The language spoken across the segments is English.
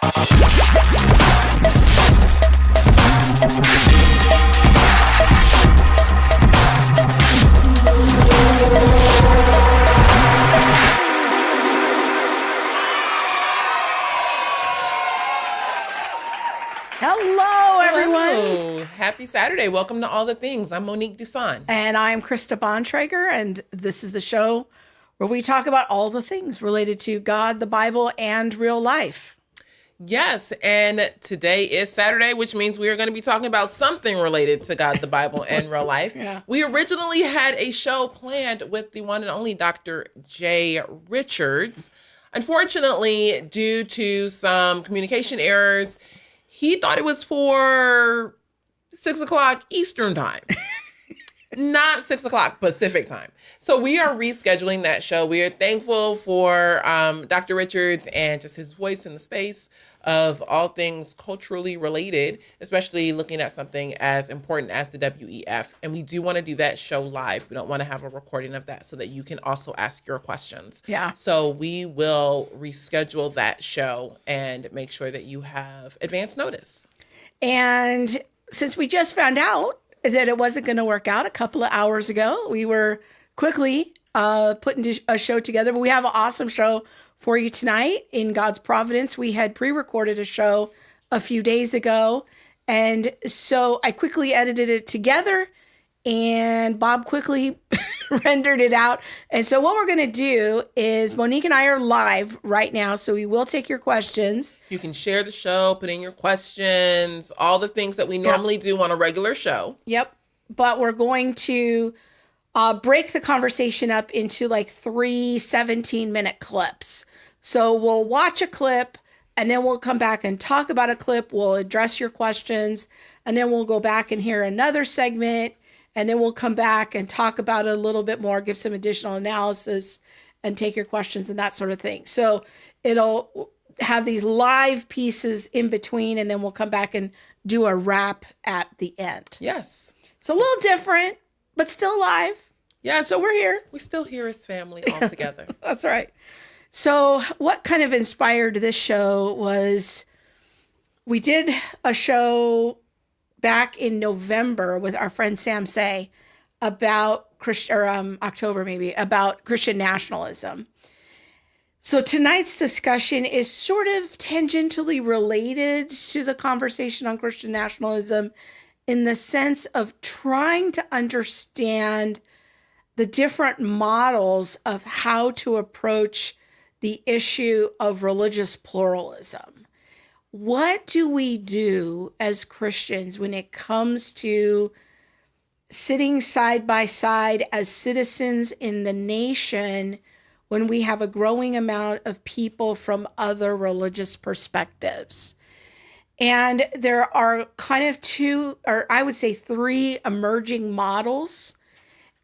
Hello, everyone. Hello. Happy Saturday. Welcome to All the Things. I'm Monique Dusan. And I'm Krista Bontrager, and this is the show where we talk about all the things related to God, the Bible, and real life. Yes, and today is Saturday, which means we are going to be talking about something related to God, the Bible, and real life. Yeah. We originally had a show planned with the one and only Dr. J. Richards. Unfortunately, due to some communication errors, he thought it was for 6 o'clock Eastern time, not 6 o'clock Pacific time. So we are rescheduling that show. We are thankful for Dr. Richards and just his voice in the space of all things culturally related, especially looking at something as important as the WEF. And we do want to do that show live. We don't want to have a recording of that so that you can also ask your questions. Yeah. So we will reschedule that show and make sure that you have advance notice. And since we just found out that it wasn't going to work out a couple of hours ago, we were quickly putting a show together. But we have an awesome show for you tonight. In God's providence, we had pre-recorded a show a few days ago. And so I quickly edited it together and Bob quickly rendered it out. And so what we're going to do is Monique and I are live right now. So we will take your questions. You can share the show, put in your questions, all the things that we normally do on a regular show. Yep. But we're going to break the conversation up into like 3 17-minute clips. So we'll watch a clip and then we'll come back and talk about a clip. We'll address your questions and then we'll go back and hear another segment. And then we'll come back and talk about it a little bit more, give some additional analysis and take your questions and that sort of thing. So it'll have these live pieces in between and then we'll come back and do a wrap at the end. Yes. So a little different, but still live. Yeah. So we're here. We still here as family all together. That's right. So what kind of inspired this show was we did a show back in November with our friend Sam Say about October maybe, about Christian nationalism. So tonight's discussion is sort of tangentially related to the conversation on Christian nationalism in the sense of trying to understand the different models of how to approach the issue of religious pluralism. What do we do as Christians when it comes to sitting side by side as citizens in the nation when we have a growing amount of people from other religious perspectives? And there are kind of two, or I would say 3 emerging models.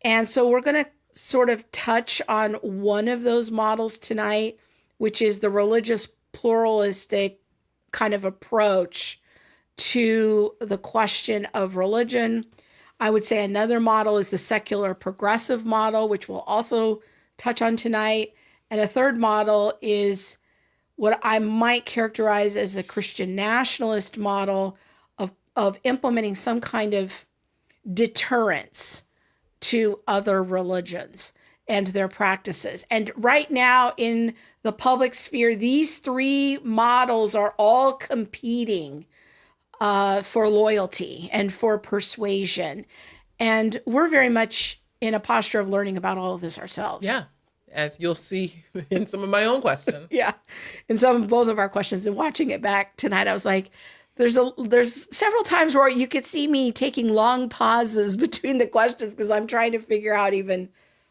And so we're going to sort of touch on one of those models tonight, which is the religious pluralistic kind of approach to the question of religion. I would say another model is the secular progressive model, which we'll also touch on tonight. And a third model is what I might characterize as a Christian nationalist model of implementing some kind of deterrence to other religions and their practices. And right now in the public sphere, these 3 models are all competing for loyalty and for persuasion. And we're very much in a posture of learning about all of this ourselves. Yeah, as you'll see in some of my own questions. Yeah, in both of our questions. And watching it back tonight, I was like, there's several times where you could see me taking long pauses between the questions because I'm trying to figure out even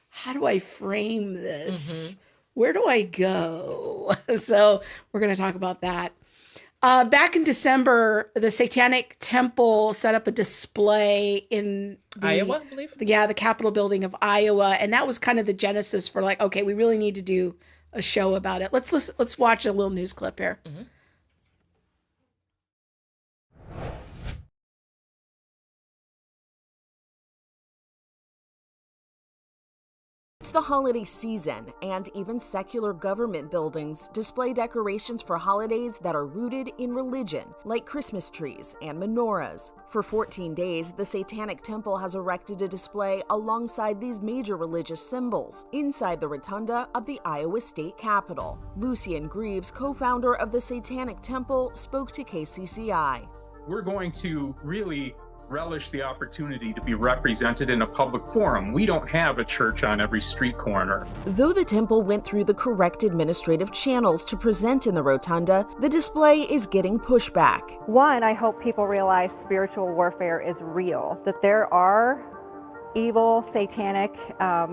how do I frame this? Mm-hmm. Where do I go? So we're going to talk about that. Back in December, the Satanic Temple set up a display in Iowa, I believe. Yeah, the Capitol building of Iowa. And that was kind of the genesis for like, okay, we really need to do a show about it. Let's watch a little news clip here. Mm-hmm. It's the holiday season, and even secular government buildings display decorations for holidays that are rooted in religion, like Christmas trees and menorahs. For 14 days, the Satanic Temple has erected a display alongside these major religious symbols inside the rotunda of the Iowa State Capitol. Lucian Greaves, co-founder of the Satanic Temple, spoke to KCCI. We're going to really relish the opportunity to be represented in a public forum. We don't have a church on every street corner. Though the temple went through the correct administrative channels to present in the rotunda, the display is getting pushback. One, I hope people realize spiritual warfare is real, that there are evil, satanic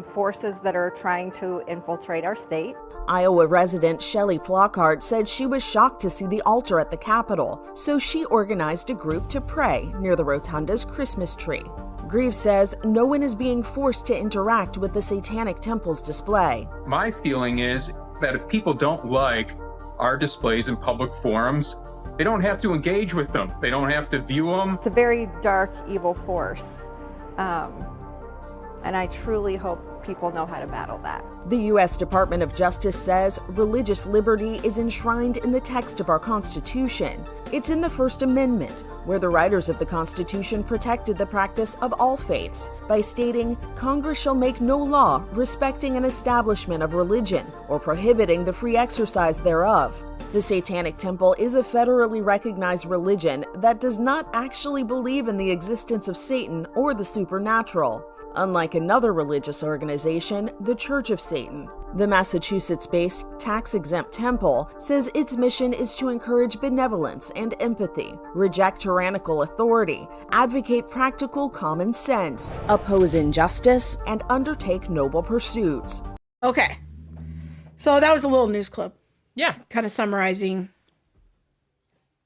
forces that are trying to infiltrate our state. Iowa resident Shelley Flockhart said she was shocked to see the altar at the Capitol, so she organized a group to pray near the rotunda's Christmas tree. Greaves says no one is being forced to interact with the Satanic Temple's display. My feeling is that if people don't like our displays in public forums, they don't have to engage with them. They don't have to view them. It's a very dark, evil force. And I truly hope people know how to battle that. The U.S. Department of Justice says religious liberty is enshrined in the text of our Constitution. It's in the First Amendment, where the writers of the Constitution protected the practice of all faiths by stating, "Congress shall make no law respecting an establishment of religion or prohibiting the free exercise thereof." The Satanic Temple is a federally recognized religion that does not actually believe in the existence of Satan or the supernatural, unlike another religious organization, the Church of Satan. The Massachusetts-based tax-exempt temple says its mission is to encourage benevolence and empathy, reject tyrannical authority, advocate practical common sense, oppose injustice, and undertake noble pursuits. Okay. So that was a little news clip. Yeah. Kind of summarizing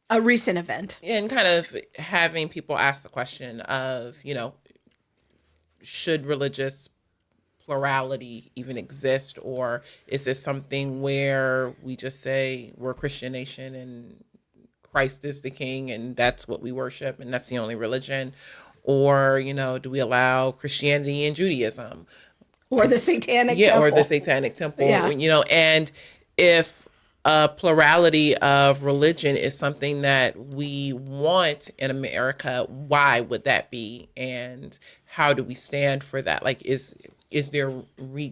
a recent event. And kind of having people ask the question of, should religious plurality even exist, or is this something where we just say we're a Christian nation and Christ is the king and that's what we worship and that's the only religion? Or, do we allow Christianity and Judaism? Or the Satanic Temple. Or the Satanic Temple. Yeah. And if a plurality of religion is something that we want in America, why would that be? And how do we stand for that? Like, is there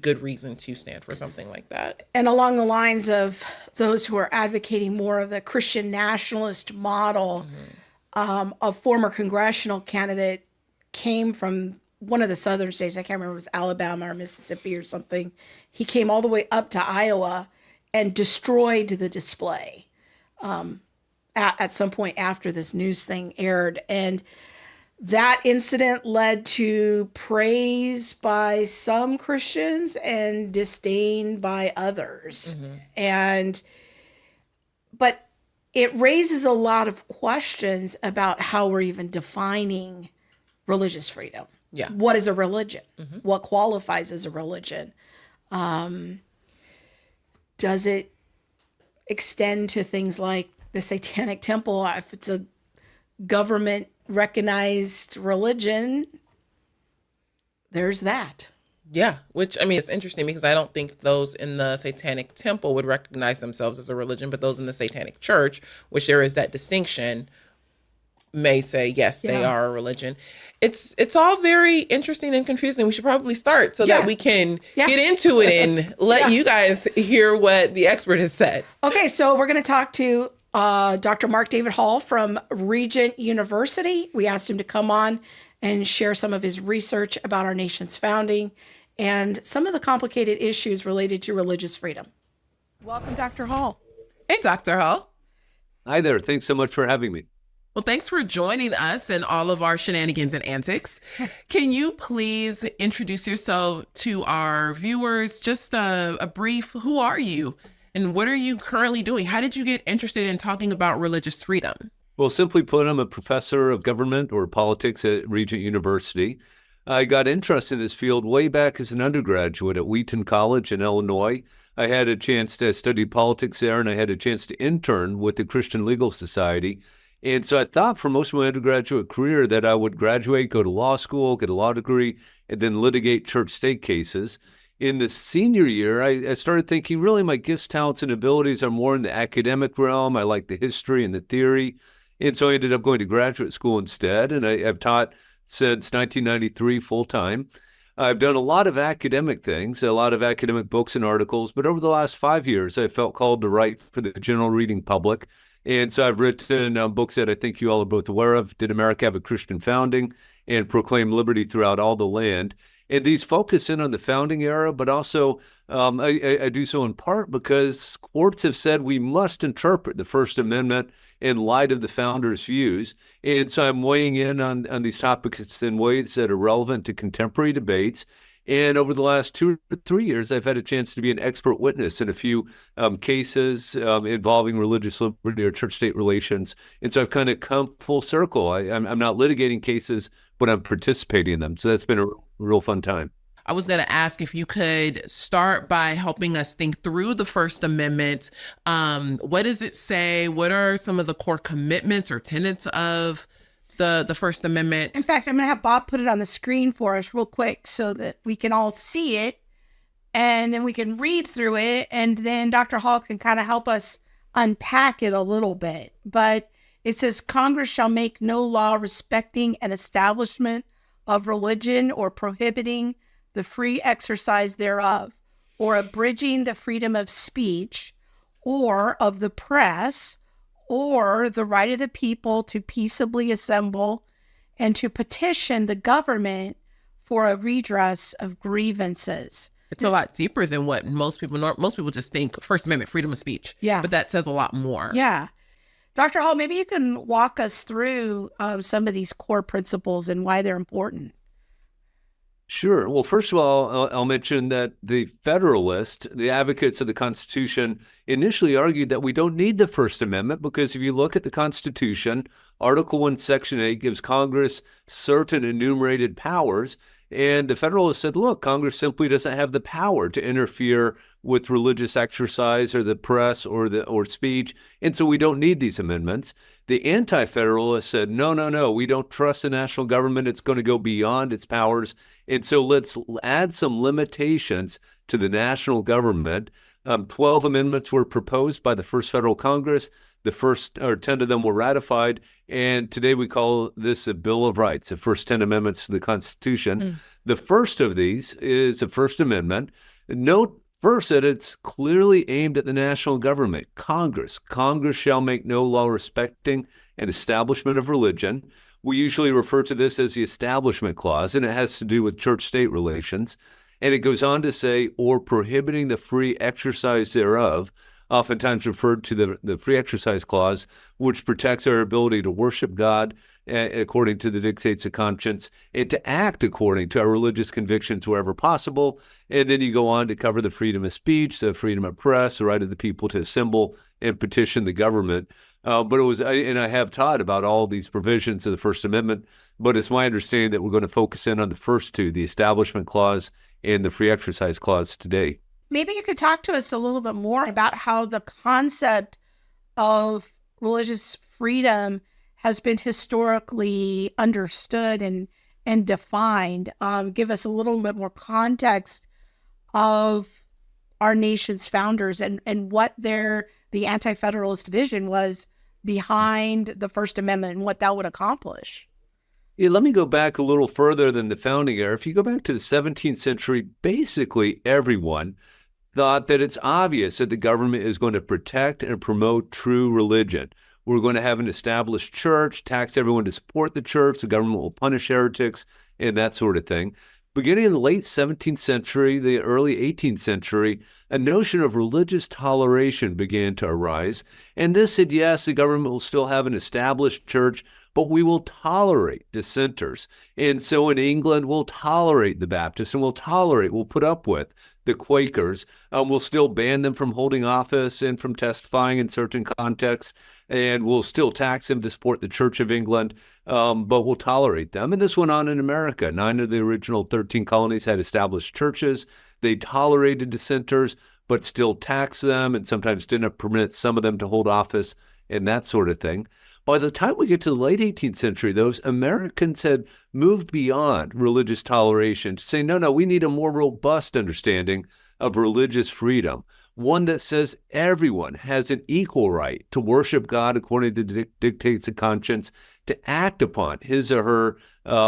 good reason to stand for something like that? And along the lines of those who are advocating more of the Christian nationalist model, a former congressional candidate came from one of the southern states. I can't remember if it was Alabama or Mississippi or something. He came all the way up to Iowa and destroyed the display at some point after this news thing aired. And that incident led to praise by some Christians and disdain by others. But it raises a lot of questions about how we're even defining religious freedom. Yeah. What is a religion? What qualifies as a religion? Does it extend to things like the Satanic Temple? If it's a government recognized religion, there's that. Yeah, which, it's interesting because I don't think those in the Satanic Temple would recognize themselves as a religion, but those in the Satanic Church, which there is that distinction, may say, yes, they are a religion. It's all very interesting and confusing. We should probably start so that we can get into it and let you guys hear what the expert has said. Okay, so we're going to talk to Dr. Mark David Hall from Regent University. We asked him to come on and share some of his research about our nation's founding and some of the complicated issues related to religious freedom. Welcome, Dr. Hall. Hey, Dr. Hall. Hi there. Thanks so much for having me. Well, thanks for joining us and all of our shenanigans and antics. Can you please introduce yourself to our viewers? Just a brief, who are you and what are you currently doing? How did you get interested in talking about religious freedom? Well, simply put, I'm a professor of government or politics at Regent University. I got interested in this field way back as an undergraduate at Wheaton College in Illinois. I had a chance to study politics there, and I had a chance to intern with the Christian Legal Society. And so I thought for most of my undergraduate career that I would graduate, go to law school, get a law degree, and then litigate church-state cases. In the senior year, I started thinking really my gifts, talents, and abilities are more in the academic realm. I like the history and the theory. And so I ended up going to graduate school instead. And I've taught since 1993 full time. I've done a lot of academic things, a lot of academic books and articles. But over the last 5 years, I felt called to write for the general reading public. And so I've written books that I think you all are both aware of: Did America Have a Christian Founding? And Proclaim Liberty Throughout All the Land. And these focus in on the founding era, but also I do so in part because courts have said we must interpret the First Amendment in light of the founders' views. And so I'm weighing in on these topics in ways that are relevant to contemporary debates. And over the last 2 or 3 years, I've had a chance to be an expert witness in a few cases involving religious liberty or church-state relations. And so I've kind of come full circle. I'm not litigating cases, but I'm participating in them. So that's been a real fun time. I was going to ask if you could start by helping us think through the First Amendment. What does it say? What are some of the core commitments or tenets of the First Amendment? In fact, I'm going to have Bob put it on the screen for us real quick so that we can all see it, and then we can read through it, and then Dr. Hall can kind of help us unpack it a little bit. But it says, Congress shall make no law respecting an establishment of religion or prohibiting the free exercise thereof, or abridging the freedom of speech, or of the press, or the right of the people to peaceably assemble and to petition the government for a redress of grievances. It's a lot deeper than what most people just think First Amendment, freedom of speech. Yeah. But that says a lot more. Yeah. Dr. Hall, maybe you can walk us through some of these core principles and why they're important. Sure. Well, first of all, I'll mention that the Federalists, the advocates of the Constitution, initially argued that we don't need the First Amendment because if you look at the Constitution, Article 1, Section 8 gives Congress certain enumerated powers. And the Federalists said, look, Congress simply doesn't have the power to interfere with religious exercise or the press or speech. And so we don't need these amendments. The Anti-Federalists said, no, we don't trust the national government. It's going to go beyond its powers. And so let's add some limitations to the national government. 12 amendments were proposed by the first federal Congress. The first 10 of them were ratified. And today we call this a Bill of Rights, the first 10 amendments to the Constitution. The first of these is the First Amendment. Note first that it's clearly aimed at the national government, Congress. Congress shall make no law respecting an establishment of religion. We usually refer to this as the Establishment Clause, and it has to do with church-state relations. And it goes on to say, or prohibiting the free exercise thereof, oftentimes referred to the Free Exercise Clause, which protects our ability to worship God according to the dictates of conscience and to act according to our religious convictions wherever possible. And then you go on to cover the freedom of speech, the freedom of press, the right of the people to assemble and petition the government. But it was, and I have taught about all these provisions of the First Amendment, but it's my understanding that we're going to focus in on the first two, the Establishment Clause and the Free Exercise Clause today. Maybe you could talk to us a little bit more about how the concept of religious freedom has been historically understood and defined. Give us a little bit more context of our nation's founders and what the Anti-Federalist vision was behind the First Amendment and what that would accomplish. Yeah, let me go back a little further than the founding era. If you go back to the 17th century, basically everyone thought that it's obvious that the government is going to protect and promote true religion. We're going to have an established church, tax everyone to support the church, the government will punish heretics, and that sort of thing. Beginning in the late 17th century, the early 18th century, a notion of religious toleration began to arise. And this said, yes, the government will still have an established church, but we will tolerate dissenters. And so in England, we'll tolerate the Baptists and we'll put up with the Quakers. We'll still ban them from holding office and from testifying in certain contexts. And we'll still tax them to support the Church of England, but we'll tolerate them. And this went on in America. 9 of the original 13 colonies had established churches. They tolerated dissenters, but still taxed them and sometimes didn't permit some of them to hold office and that sort of thing. By the time we get to the late 18th century, those Americans had moved beyond religious toleration to say, no, we need a more robust understanding of religious freedom, one that says everyone has an equal right to worship God according to the dictates of conscience, to act upon his or her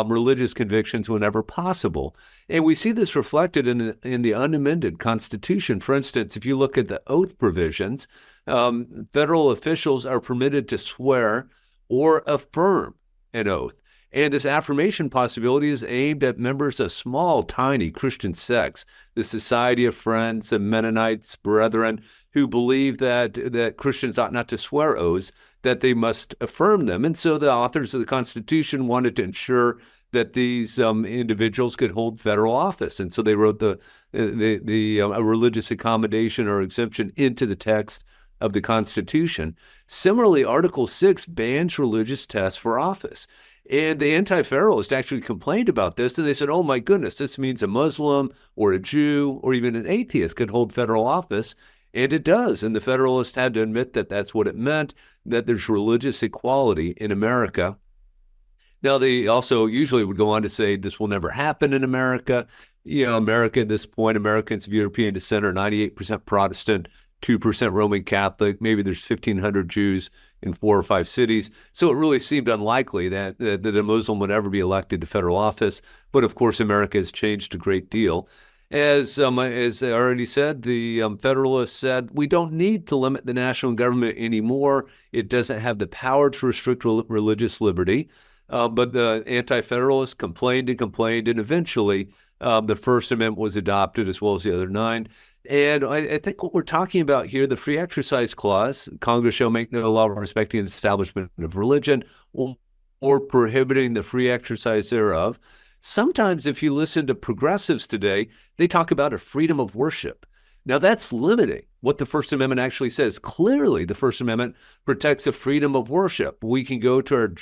religious convictions whenever possible. And we see this reflected in the unamended Constitution. For instance, if you look at the oath provisions, federal officials are permitted to swear or affirm an oath. And this affirmation possibility is aimed at members of small, tiny Christian sects, the Society of Friends, the Mennonites, Brethren, who believe that Christians ought not to swear oaths, that they must affirm them. And so the authors of the Constitution wanted to ensure that these individuals could hold federal office. And so they wrote a religious accommodation or exemption into the text of the Constitution. Similarly, Article 6 bans religious tests for office. And the Anti-Federalists actually complained about this, and they said, oh my goodness, this means a Muslim or a Jew or even an atheist could hold federal office. And it does. And the Federalists had to admit that that's what it meant, that there's religious equality in America. Now, they also usually would go on to say this will never happen in America. America at this point, Americans of European descent are 98% Protestant, 2% Roman Catholic. Maybe there's 1,500 Jews in 4 or 5 cities. So it really seemed unlikely that a Muslim would ever be elected to federal office. But of course, America has changed a great deal. As I already said, the Federalists said, we don't need to limit the national government anymore. It doesn't have the power to restrict religious liberty. But the Anti-Federalists complained, and eventually the First Amendment was adopted, as well as the other 9. And I think what we're talking about here, the Free Exercise Clause, Congress shall make no law respecting the establishment of religion or prohibiting the free exercise thereof. Sometimes if you listen to progressives today, they talk about a freedom of worship. Now that's limiting what the First Amendment actually says. Clearly, the First Amendment protects the freedom of worship. We can go to our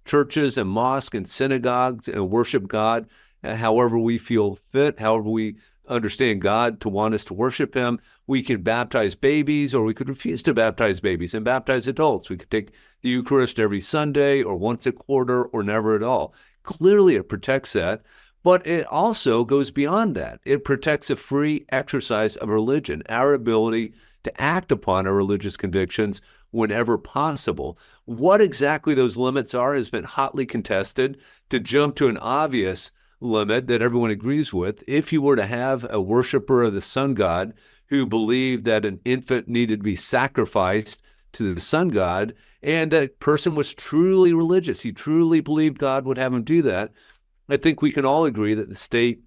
churches and mosques and synagogues and worship God however we feel fit, however we understand God to want us to worship him. We can baptize babies, or we could refuse to baptize babies and baptize adults. We could take the Eucharist every Sunday or once a quarter or never at all. Clearly, it protects that, but it also goes beyond that. It protects a free exercise of religion, our ability to act upon our religious convictions whenever possible. What exactly those limits are has been hotly contested. To jump to an obvious limit that everyone agrees with, if you were to have a worshiper of the sun god who believed that an infant needed to be sacrificed to the sun god, and that person was truly religious, he truly believed God would have him do that, I think we can all agree that the state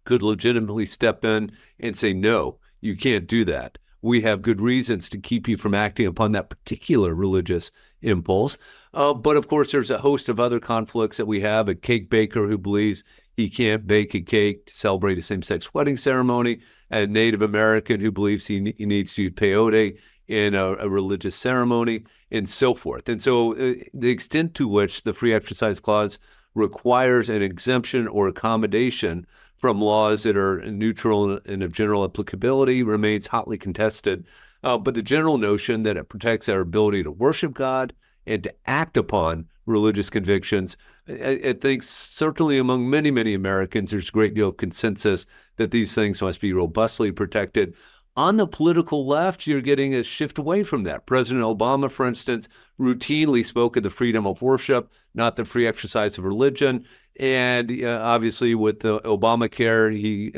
could legitimately step in and say, no, you can't do that. We have good reasons to keep you from acting upon that particular religious impulse. But of course, there's a host of other conflicts that we have. A cake baker who believes he can't bake a cake to celebrate a same-sex wedding ceremony. A Native American who believes he needs to use peyote in a religious ceremony, and so forth. And so the extent to which the Free Exercise Clause requires an exemption or accommodation from laws that are neutral and of general applicability remains hotly contested. But the general notion that it protects our ability to worship God and to act upon religious convictions, I think certainly among many, many Americans, there's a great deal of consensus that these things must be robustly protected. On the political left, you're getting a shift away from that. President Obama, for instance, routinely spoke of the freedom of worship, not the free exercise of religion. And obviously with the Obamacare,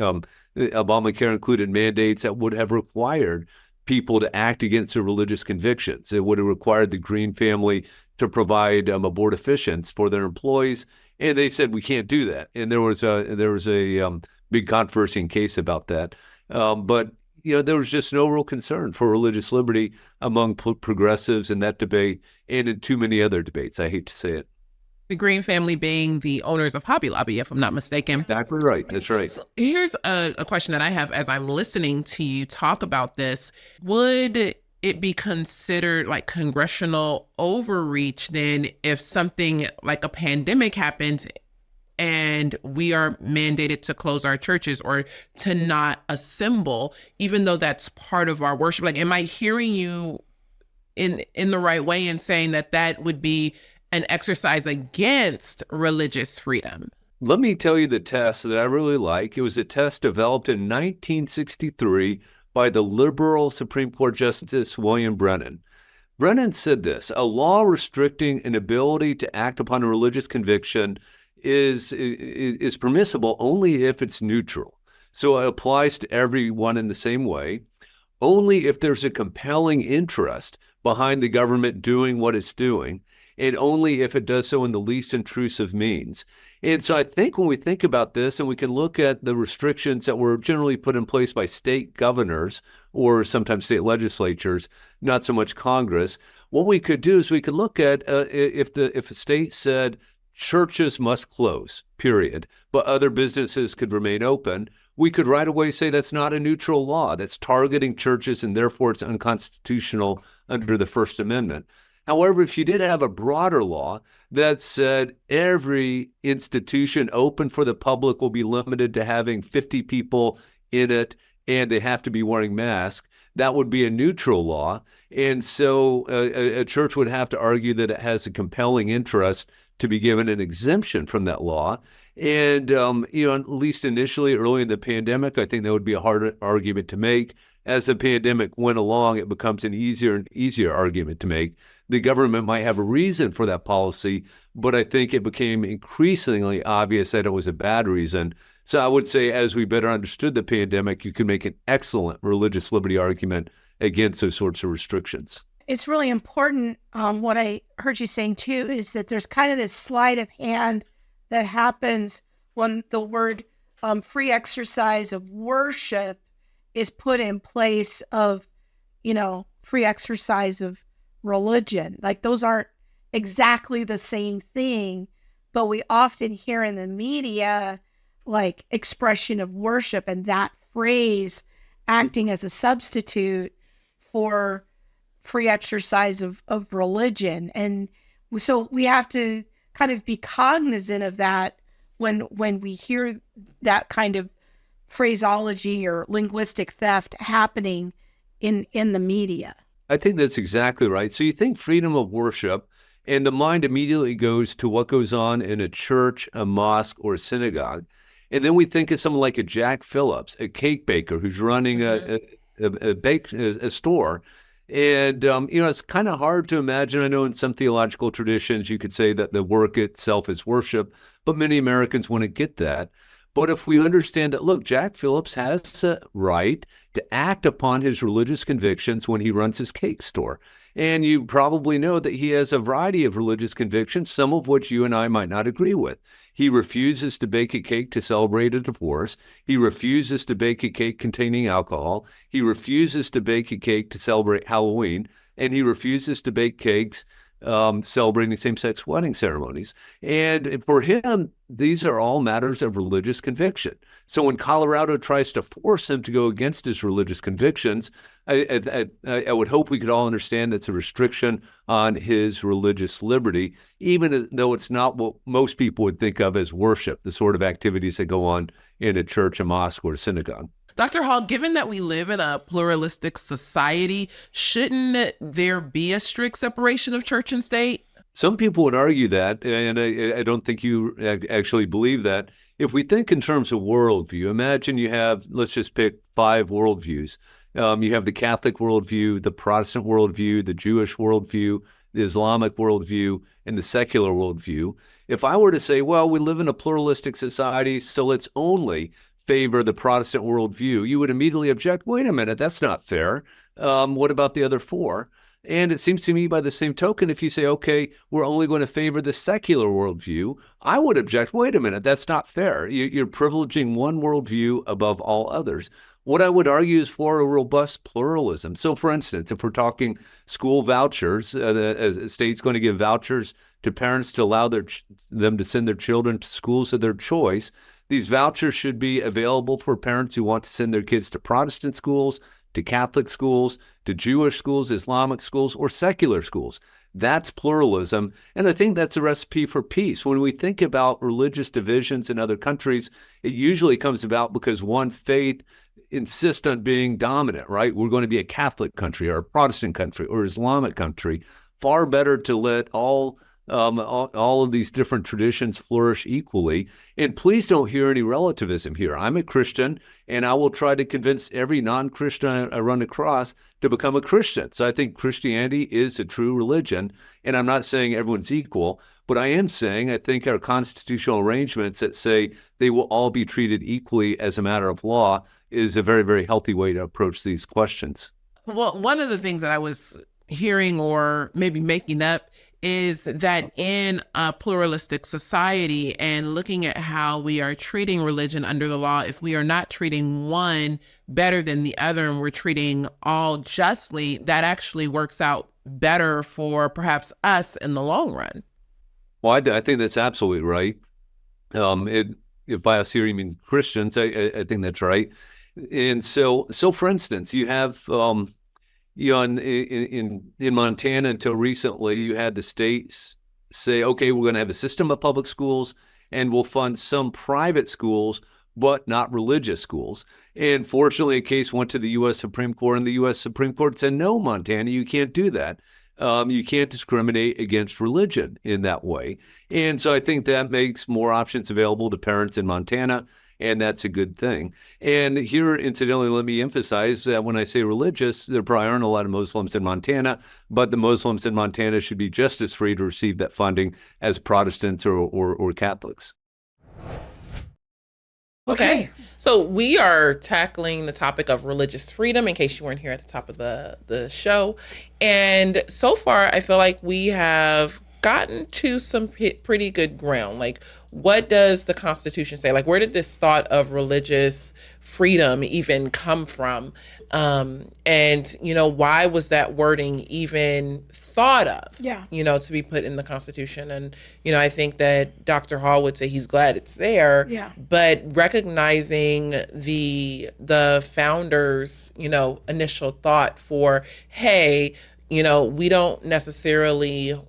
Obamacare included mandates that would have required people to act against their religious convictions. It would have required the Green family to provide abortifacients for their employees. And they said, we can't do that. And there was a big controversy and case about that. But there was just no real concern for religious liberty among progressives in that debate and in too many other debates. I hate to say it. The Green family being the owners of Hobby Lobby, if I'm not mistaken. Exactly right. That's right. So here's a question that I have as I'm listening to you talk about this. Would it be considered like congressional overreach then if something like a pandemic happens and we are mandated to close our churches or to not assemble, even though that's part of our worship? Like, am I hearing you in the right way in saying that that would be an exercise against religious freedom? Let me tell you the test that I really like. It was a test developed in 1963 by the liberal Supreme Court Justice William Brennan. Brennan said this: a law restricting an ability to act upon a religious conviction is permissible only if it's neutral. So it applies to everyone in the same way, only if there's a compelling interest behind the government doing what it's doing, and only if it does so in the least intrusive means. And so I think when we think about this, and we can look at the restrictions that were generally put in place by state governors or sometimes state legislatures, not so much Congress, what we could do is we could look at if a state said churches must close, period, but other businesses could remain open, we could right away say that's not a neutral law, that's targeting churches, and therefore it's unconstitutional under the First Amendment. However, if you did have a broader law that said every institution open for the public will be limited to having 50 people in it and they have to be wearing masks, that would be a neutral law. And so a church would have to argue that it has a compelling interest to be given an exemption from that law. And, at least initially, early in the pandemic, I think that would be a hard argument to make. As the pandemic went along, it becomes an easier and easier argument to make. The government might have a reason for that policy, but I think it became increasingly obvious that it was a bad reason. So I would say, as we better understood the pandemic, you can make an excellent religious liberty argument against those sorts of restrictions. It's really important. What I heard you saying too is that there's kind of this sleight of hand that happens when the word free exercise of worship is put in place of, free exercise of religion. Like, those aren't exactly the same thing, but we often hear in the media like expression of worship, and that phrase acting as a substitute for free exercise of religion. And so we have to kind of be cognizant of that when we hear that kind of phraseology or linguistic theft happening in the media. I think that's exactly right. So you think freedom of worship, and the mind immediately goes to what goes on in a church, a mosque, or a synagogue. And then we think of someone like a Jack Phillips, a cake baker who's running a store. And, it's kind of hard to imagine. I know in some theological traditions, you could say that the work itself is worship, but many Americans wouldn't get that. But if we understand that, look, Jack Phillips has a right to act upon his religious convictions when he runs his cake store. And you probably know that he has a variety of religious convictions, some of which you and I might not agree with. He refuses to bake a cake to celebrate a divorce. He refuses to bake a cake containing alcohol. He refuses to bake a cake to celebrate Halloween. And he refuses to bake cakes celebrating same-sex wedding ceremonies. And for him, these are all matters of religious conviction. So when Colorado tries to force him to go against his religious convictions, I would hope we could all understand that's a restriction on his religious liberty, even though it's not what most people would think of as worship, the sort of activities that go on in a church, a mosque, or a synagogue. Dr. Hall, given that we live in a pluralistic society, shouldn't there be a strict separation of church and state? Some people would argue that, and I don't think you actually believe that. If we think in terms of worldview, imagine you have, let's just pick 5 worldviews. You have the Catholic worldview, the Protestant worldview, the Jewish worldview, the Islamic worldview, and the secular worldview. If I were to say, well, we live in a pluralistic society, so let's only favor the Protestant worldview, you would immediately object, wait a minute, that's not fair. What about the other 4? And it seems to me by the same token, if you say, okay, we're only going to favor the secular worldview, I would object, wait a minute, that's not fair. You're privileging one worldview above all others. What I would argue is for a robust pluralism. So for instance, if we're talking school vouchers, a state's going to give vouchers to parents to allow them to send their children to schools of their choice. These vouchers should be available for parents who want to send their kids to Protestant schools, to Catholic schools, to Jewish schools, Islamic schools, or secular schools. That's pluralism. And I think that's a recipe for peace. When we think about religious divisions in other countries, it usually comes about because one faith insist on being dominant, right? We're going to be a Catholic country or a Protestant country or Islamic country. Far better to let all of these different traditions flourish equally. And please don't hear any relativism here. I'm a Christian, and I will try to convince every non-Christian I run across to become a Christian. So I think Christianity is a true religion, and I'm not saying everyone's equal, but I am saying I think our constitutional arrangements that say they will all be treated equally as a matter of law is a very, very healthy way to approach these questions. Well, one of the things that I was hearing or maybe making up is that in a pluralistic society and looking at how we are treating religion under the law, if we are not treating one better than the other and we're treating all justly, that actually works out better for perhaps us in the long run. Well, I think that's absolutely right. If by us here you mean Christians, I think that's right. And so for instance, you have in Montana until recently, you had the states say, okay, we're going to have a system of public schools and we'll fund some private schools, but not religious schools. And fortunately, a case went to the U.S. Supreme Court, and the U.S. Supreme Court said, no, Montana, you can't do that. You can't discriminate against religion in that way. And so I think that makes more options available to parents in Montana, and that's a good thing. And here, incidentally, let me emphasize that when I say religious, there probably aren't a lot of Muslims in Montana, but the Muslims in Montana should be just as free to receive that funding as Protestants or Catholics. Okay. So we are tackling the topic of religious freedom, in case you weren't here at the top of the show. And so far, I feel like we have gotten to some pretty good ground. Like, what does the Constitution say? Like, where did this thought of religious freedom even come from? And, why was that wording even thought of, to be put in the Constitution? And, I think that Dr. Hall would say he's glad it's there, but recognizing the founders, initial thought for, hey, we don't necessarily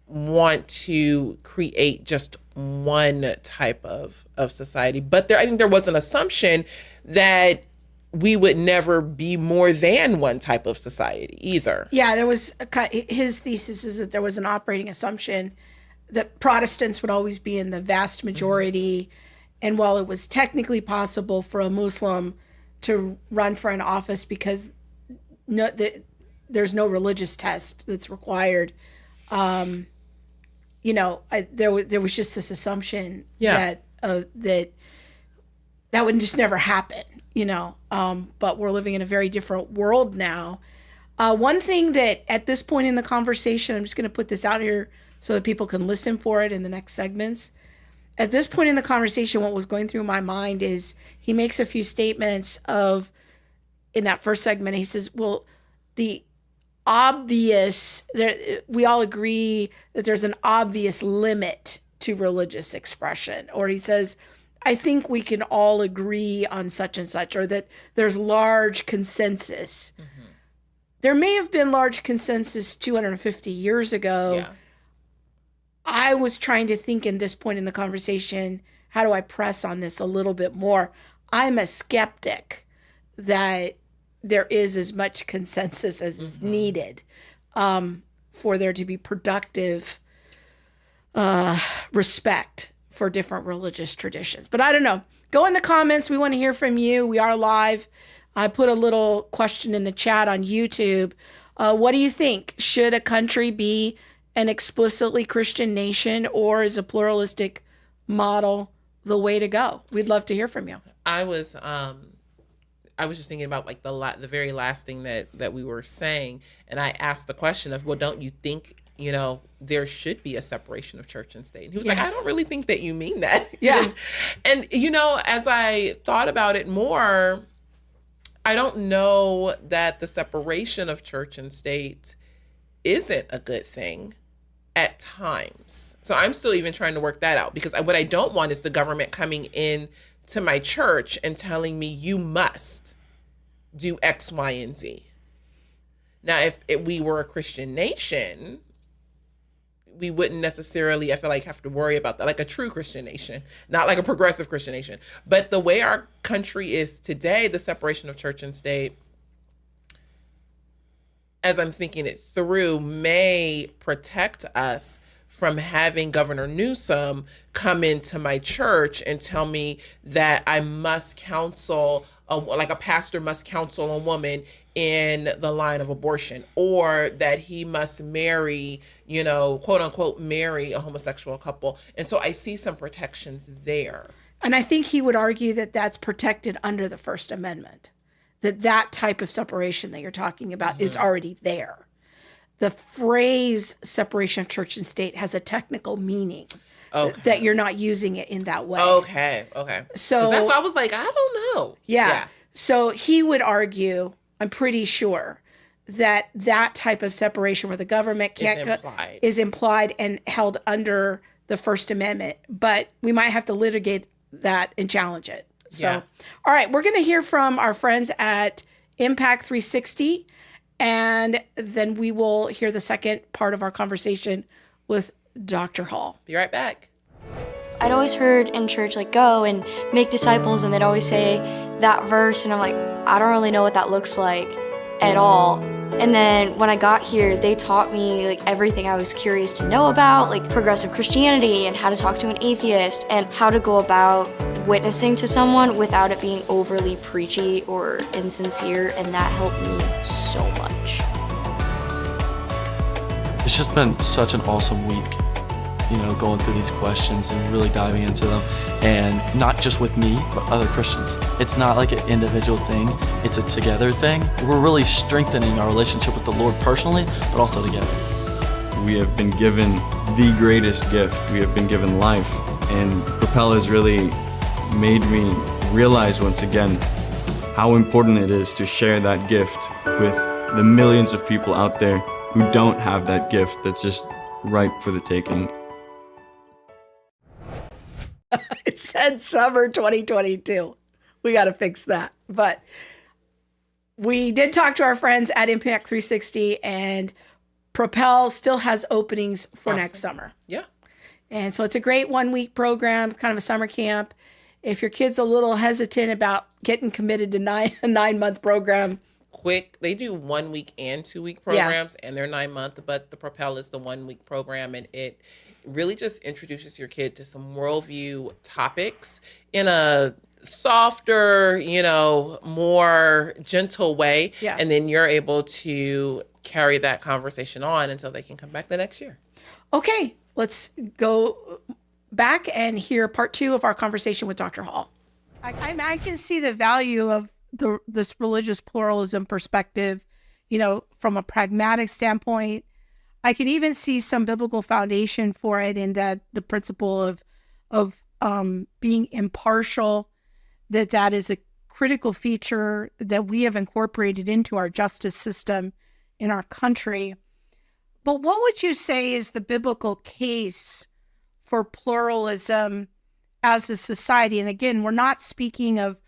want to create just one type of society, but I think there was an assumption that we would never be more than one type of society either. Yeah, there was his thesis is that there was an operating assumption that Protestants would always be in the vast majority, and while it was technically possible for a Muslim to run for an office because there's no religious test that's required, there was just this assumption that would just never happen, but we're living in a very different world now. One thing that at this point in the conversation, I'm just going to put this out here so that people can listen for it in the next segments. At this point in the conversation, what was going through my mind is he makes a few statements in that first segment, he says, well, we all agree that there's an obvious limit to religious expression. Or he says, I think we can all agree on such and such, or that there's large consensus. Mm-hmm. There may have been large consensus 250 years ago. Yeah. I was trying to think in this point in the conversation, how do I press on this a little bit more? I'm a skeptic that there is as much consensus as is needed for there to be productive respect for different religious traditions. But I don't know. Go in the comments. We want to hear from you. We are live. I put a little question in the chat on YouTube. What do you think? Should a country be an explicitly Christian nation, or is a pluralistic model the way to go? We'd love to hear from you. I was just thinking about like the very last thing that we were saying, and I asked the question of, well, don't you think there should be a separation of church and state? And he was like, I don't really think that you mean that. Yeah. And as I thought about it more, I don't know that the separation of church and state isn't a good thing at times. So I'm still even trying to work that out, because what I don't want is the government coming in to my church and telling me you must do X, Y, and Z. Now, if we were a Christian nation, we wouldn't necessarily, I feel like, have to worry about that, like a true Christian nation, not like a progressive Christian nation. But the way our country is today, the separation of church and state, as I'm thinking it through, may protect us from having Governor Newsom come into my church and tell me that I must counsel, like a pastor must counsel a woman in the line of abortion, or that he must marry, quote unquote, marry a homosexual couple. And so I see some protections there. And I think he would argue that that's protected under the First Amendment, that type of separation that you're talking about is already there. The phrase separation of church and state has a technical meaning that you're not using it in that way. Okay. So that's why I was like, I don't know. Yeah. So he would argue, I'm pretty sure, that type of separation where the government is implied and held under the First Amendment, but we might have to litigate that and challenge it. So, all right, we're going to hear from our friends at Impact 360, and then we will hear the second part of our conversation with Dr. Hall. Be right back. I'd always heard in church, like, go and make disciples, and they'd always say that verse, and I'm like, I don't really know what that looks like at all. And then when I got here, they taught me like everything I was curious to know about, like progressive Christianity and how to talk to an atheist and how to go about witnessing to someone without it being overly preachy or insincere, and that helped me so much. It's just been such an awesome week, going through these questions and really diving into them, and not just with me, but other Christians. It's not like an individual thing, it's a together thing. We're really strengthening our relationship with the Lord personally, but also together. We have been given the greatest gift. We have been given life, and Propel has really made me realize once again how important it is to share that gift with the millions of people out there who don't have that gift that's just ripe for the taking. It said summer 2022. We got to fix that. But we did talk to our friends at Impact 360, and Propel still has openings for next summer. Yeah. And so it's a great 1-week program, kind of a summer camp. If your kid's a little hesitant about getting committed to a 9-month program, quick, they do 1 week and 2 week programs, and they're 9-month, but the Propel is the 1 week program, and it really just introduces your kid to some worldview topics in a softer, more gentle way. Yeah. And then you're able to carry that conversation on until they can come back the next year. Okay, let's go back and hear part 2 of our conversation with Dr. Hall. I can see the value of this religious pluralism perspective, from a pragmatic standpoint. I can even see some biblical foundation for it in that the principle of being impartial, that is a critical feature that we have incorporated into our justice system in our country. But what would you say is the biblical case for pluralism as a society? And again, we're not speaking of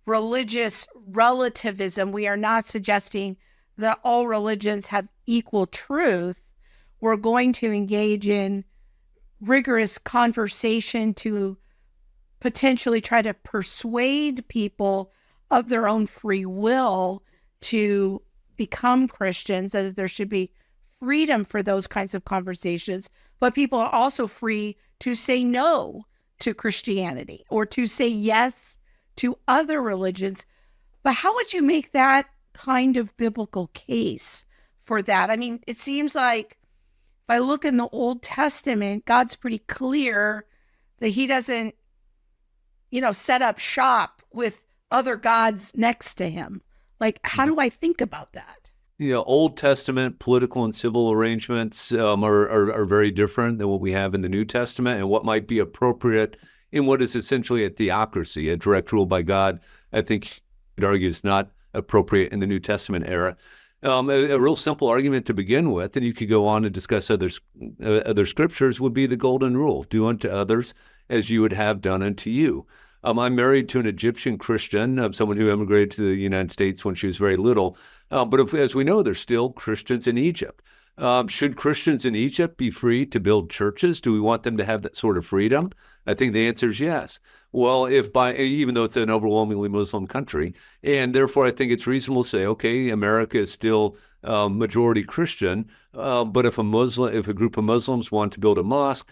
religious relativism. We are not suggesting that all religions have equal truth. We're going to engage in rigorous conversation to potentially try to persuade people of their own free will to become Christians, that there should be freedom for those kinds of conversations. But people are also free to say no to Christianity or to say yes to other religions. But how would you make that kind of biblical case for that? I mean, it seems like if I look in the Old Testament, God's pretty clear that he doesn't, set up shop with other gods next to him. Like, how do I think about that? Old Testament political and civil arrangements are very different than what we have in the New Testament, and what might be appropriate in what is essentially a theocracy, a direct rule by God, I think you'd argue is not appropriate in the New Testament era. A real simple argument to begin with, and you could go on and discuss other scriptures, would be the golden rule: do unto others as you would have done unto you. I'm married to an Egyptian Christian, someone who immigrated to the United States when she was very little. But as we know, there's still Christians in Egypt. Should Christians in Egypt be free to build churches? Do we want them to have that sort of freedom? I think the answer is yes. Well, even though it's an overwhelmingly Muslim country, and therefore I think it's reasonable to say, okay, America is still majority Christian, but if a group of Muslims want to build a mosque,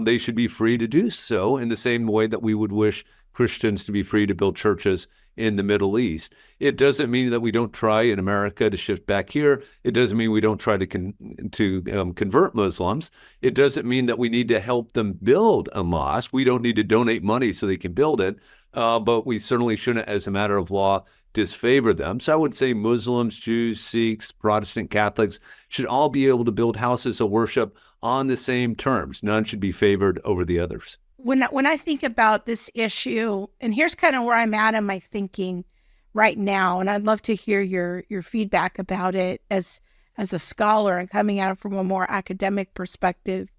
they should be free to do so in the same way that we would wish Christians to be free to build churches in the Middle East. It doesn't mean that we don't try in America to shift back here. It doesn't mean we don't try to convert Muslims. It doesn't mean that we need to help them build a mosque. We don't need to donate money so they can build it, but we certainly shouldn't, as a matter of law, disfavor them. So I would say Muslims, Jews, Sikhs, Protestant Catholics should all be able to build houses of worship on the same terms. None should be favored over the others. When I think about this issue, and here's kind of where I'm at in my thinking right now, and I'd love to hear your feedback about it as a scholar and coming at it from a more academic perspective.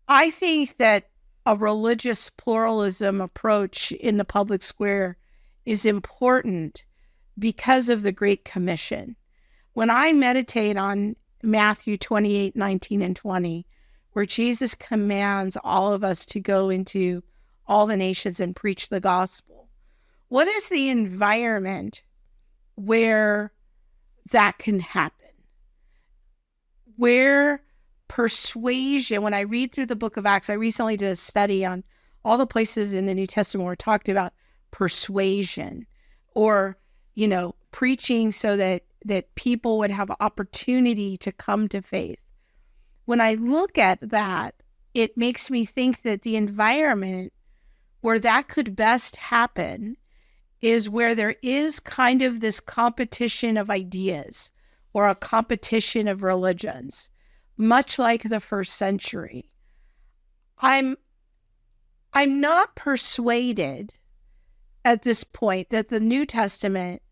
I think that a religious pluralism approach in the public square is important because of the Great Commission. When I meditate on Matthew 28, 19, and 20, where Jesus commands all of us to go into all the nations and preach the gospel, what is the environment where that can happen? Where persuasion, when I read through the book of Acts, I recently did a study on all the places in the New Testament where it talked about persuasion or, preaching so that people would have opportunity to come to faith. When I look at that, it makes me think that the environment where that could best happen is where there is kind of this competition of ideas or a competition of religions, much like the first century. I'm not persuaded at this point that the New Testament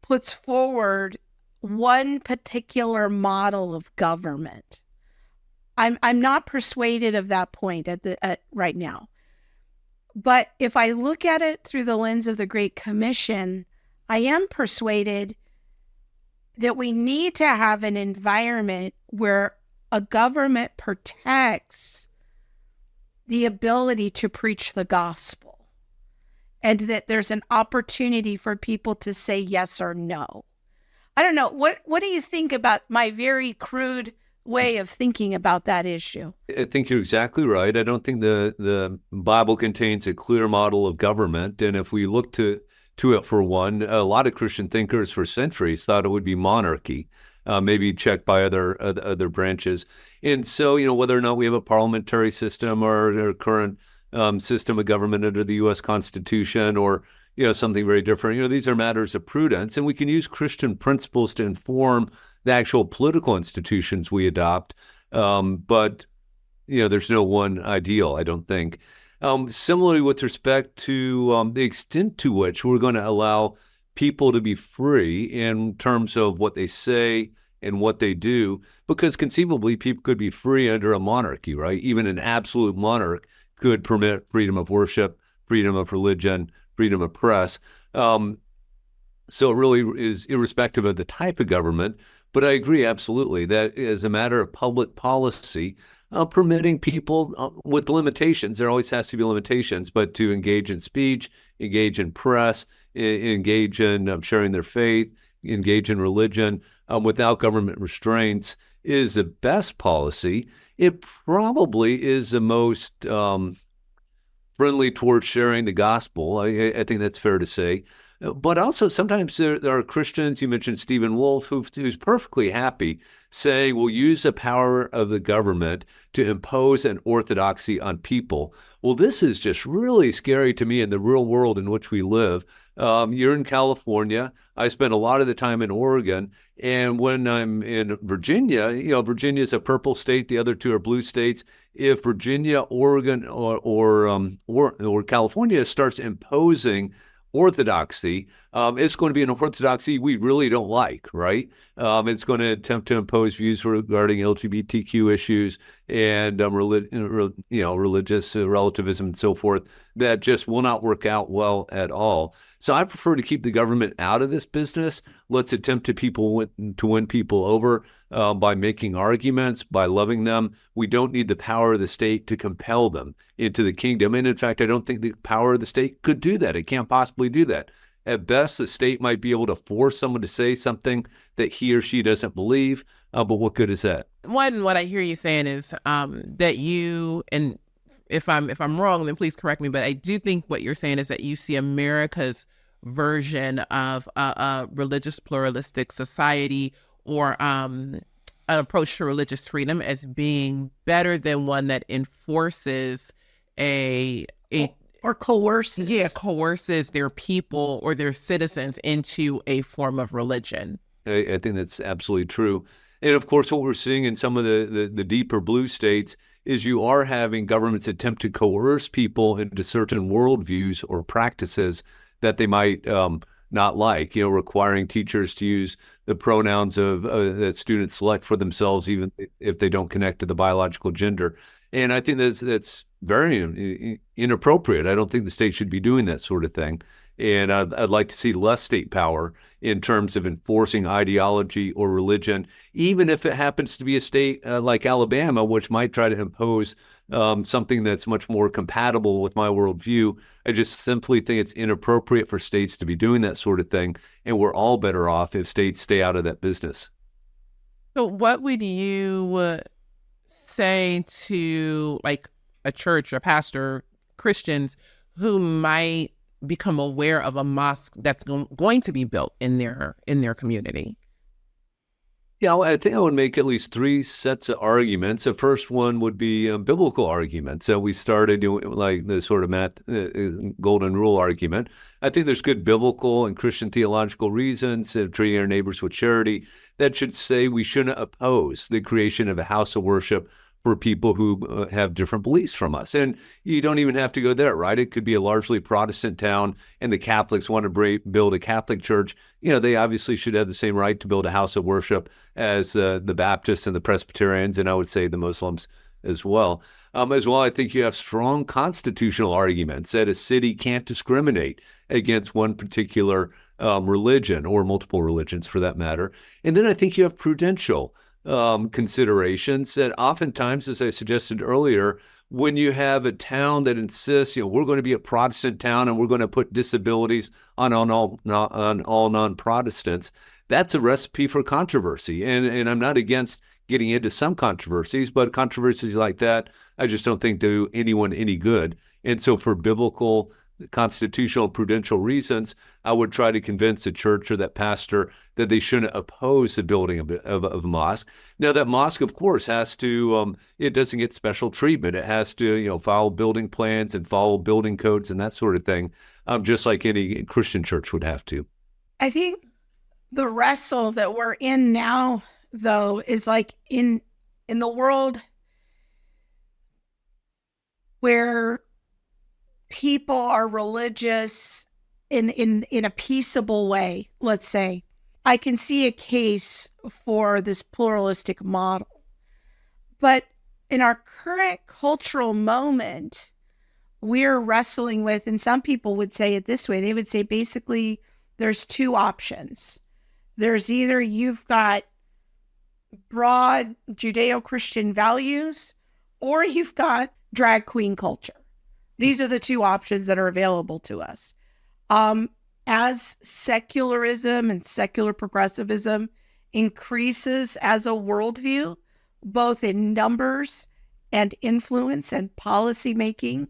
puts forward one particular model of government. I'm not persuaded of that point at right now. But if I look at it through the lens of the Great Commission, I am persuaded that we need to have an environment where a government protects the ability to preach the gospel and that there's an opportunity for people to say yes or no. I don't know. What do you think about my very crude way of thinking about that issue? I think you're exactly right. I don't think the Bible contains a clear model of government. And if we look to it for one, a lot of Christian thinkers for centuries thought it would be monarchy, maybe checked by other branches. And so, whether or not we have a parliamentary system or a current system of government under the U.S. Constitution or something very different, these are matters of prudence, and we can use Christian principles to inform the actual political institutions we adopt. But there's no one ideal, I don't think. Similarly, with respect to the extent to which we're going to allow people to be free in terms of what they say and what they do, because conceivably people could be free under a monarchy, right? Even an absolute monarch could permit freedom of worship, freedom of religion, freedom of press. So it really is irrespective of the type of government. But I agree absolutely that as a matter of public policy, permitting people with limitations, there always has to be limitations, but to engage in speech, engage in press, engage in sharing their faith, engage in religion without government restraints is the best policy. It probably is the most friendly towards sharing the gospel. I think that's fair to say. But also sometimes there are Christians, you mentioned Stephen Wolfe, who's perfectly happy saying we'll use the power of the government to impose an orthodoxy on people. Well, this is just really scary to me in the real world in which we live. You're in California. I spend a lot of the time in Oregon. And when I'm in Virginia, Virginia is a purple state. The other two are blue states. If Virginia, Oregon, or California starts imposing orthodoxy It's going to be an orthodoxy we really don't like, right? It's going to attempt to impose views regarding LGBTQ issues and religious relativism and so forth that just will not work out well at all. So I prefer to keep the government out of this business. Let's attempt to win people over by making arguments, by loving them. We don't need the power of the state to compel them into the kingdom. And in fact, I don't think the power of the state could do that. It can't possibly do that. At best, the state might be able to force someone to say something that he or she doesn't believe, but what good is that? What I hear you saying is that you, and if I'm wrong, then please correct me, but I do think what you're saying is that you see America's version of a religious pluralistic society or an approach to religious freedom as being better than one that enforces or coerces. Yeah, coerces their people or their citizens into a form of religion. I think that's absolutely true. And of course, what we're seeing in some of the deeper blue states is you are having governments attempt to coerce people into certain worldviews or practices that they might not like, requiring teachers to use the pronouns that students select for themselves, even if they don't connect to the biological gender. And I think that's very inappropriate. I don't think the state should be doing that sort of thing. And I'd like to see less state power in terms of enforcing ideology or religion, even if it happens to be a state like Alabama, which might try to impose something that's much more compatible with my worldview. I just simply think it's inappropriate for states to be doing that sort of thing. And we're all better off if states stay out of that business. So what would you say to like a church, a pastor, Christians who might become aware of a mosque that's going to be built in their community? Yeah, I think I would make at least three sets of arguments. The first one would be biblical arguments. So we started doing like the sort of golden rule argument. I think there's good biblical and Christian theological reasons of treating our neighbors with charity that should say we shouldn't oppose the creation of a house of worship for people who have different beliefs from us. And you don't even have to go there, right? It could be a largely Protestant town and the Catholics want to build a Catholic church. They obviously should have the same right to build a house of worship as the Baptists and the Presbyterians, and I would say the Muslims as well. I think you have strong constitutional arguments that a city can't discriminate against one particular religion or multiple religions for that matter. And then I think you have prudential considerations that oftentimes, as I suggested earlier, when you have a town that insists, we're going to be a Protestant town and we're going to put disabilities on all non-Protestants, that's a recipe for controversy. And I'm not against getting into some controversies, but controversies like that, I just don't think do anyone any good. And so for biblical, constitutional, prudential reasons, I would try to convince a church or that pastor that they shouldn't oppose the building of a mosque. Now, that mosque, of course, has to, it doesn't get special treatment. It has to, follow building plans and follow building codes and that sort of thing, just like any Christian church would have to. I think the wrestle that we're in now, though, is like in the world where people are religious in a peaceable way, let's say, I can see a case for this pluralistic model. But in our current cultural moment, we're wrestling with, and some people would say it this way, they would say basically there's two options. There's either you've got broad Judeo-Christian values or you've got drag queen culture. These are the two options that are available to us. As secularism and secular progressivism increases as a worldview, both in numbers and influence and policy making,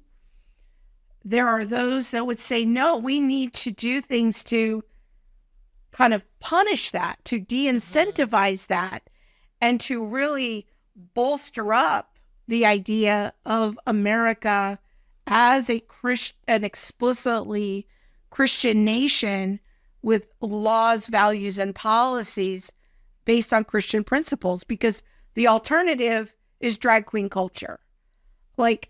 there are those that would say, no, we need to do things to kind of punish that, to de-incentivize that, and to really bolster up the idea of America as an explicitly Christian nation with laws, values, and policies based on Christian principles, because the alternative is drag queen culture. Like,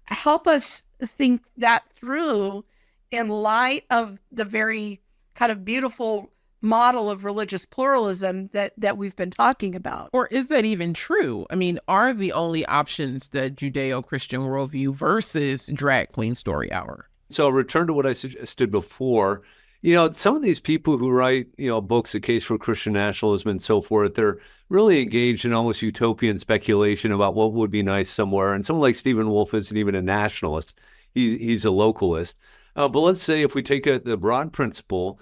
help us think that through in light of the very kind of beautiful model of religious pluralism that we've been talking about. Or is that even true? I mean, are the only options the Judeo-Christian worldview versus drag queen story hour? So I'll return to what I suggested before. You know, some of these people who write, books, A Case for Christian Nationalism and so forth, they're really engaged in almost utopian speculation about what would be nice somewhere. And someone like Stephen Wolfe isn't even a nationalist. He's a localist. But let's say if we take the broad principle,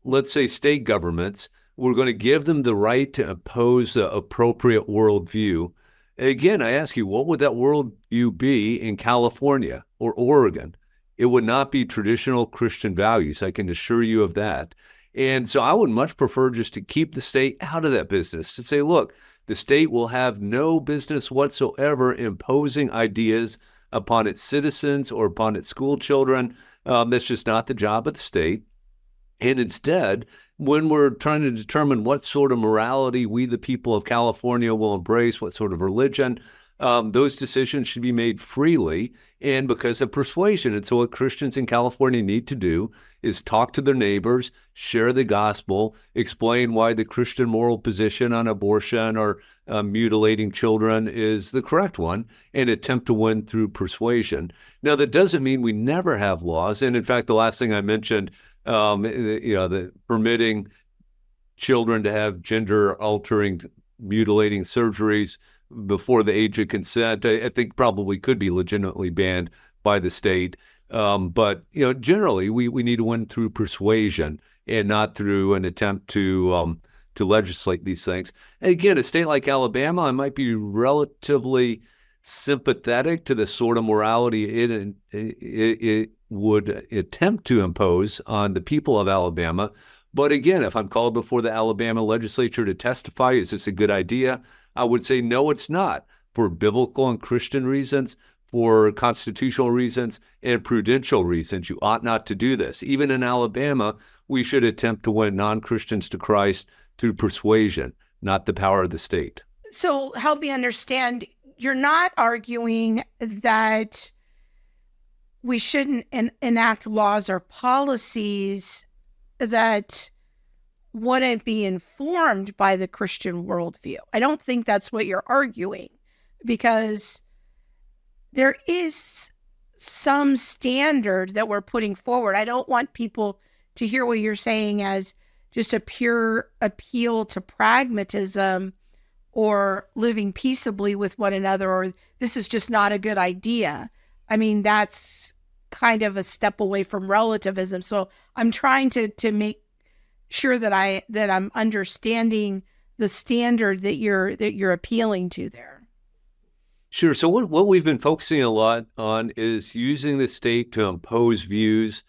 let's say state governments, we're going to give them the right to impose the appropriate worldview. Again, I ask you, what would that worldview be in California or Oregon? It would not be traditional Christian values. I can assure you of that. And so I would much prefer just to keep the state out of that business, to say, look, the state will have no business whatsoever imposing ideas upon its citizens or upon its school children. That's just not the job of the state. And instead, when we're trying to determine what sort of morality we, the people of California, will embrace, what sort of religion, those decisions should be made freely and because of persuasion. And so what Christians in California need to do is talk to their neighbors, share the gospel, explain why the Christian moral position on abortion or mutilating children is the correct one, and attempt to win through persuasion. Now, that doesn't mean we never have laws. And in fact, the last thing I mentioned, the permitting children to have gender-altering, mutilating surgeries before the age of consent, I think probably could be legitimately banned by the state. But generally, we need to win through persuasion and not through an attempt to legislate these things. And again, a state like Alabama, I might be relatively sympathetic to the sort of morality it would attempt to impose on the people of Alabama. But again, if I'm called before the Alabama legislature to testify, is this a good idea? I would say, no, it's not, for biblical and Christian reasons, for constitutional reasons, and prudential reasons. You ought not to do this. Even in Alabama, we should attempt to win non-Christians to Christ through persuasion, not the power of the state. So help me understand, you're not arguing that we shouldn't enact laws or policies that wouldn't be informed by the Christian worldview. I don't think that's what you're arguing, because there is some standard that we're putting forward. I don't want people to hear what you're saying as just a pure appeal to pragmatism or living peaceably with one another, or this is just not a good idea. I mean, that's kind of a step away from relativism. So I'm trying to make sure that I'm understanding the standard that you're appealing to there. Sure. So what we've been focusing a lot on is using the state to impose views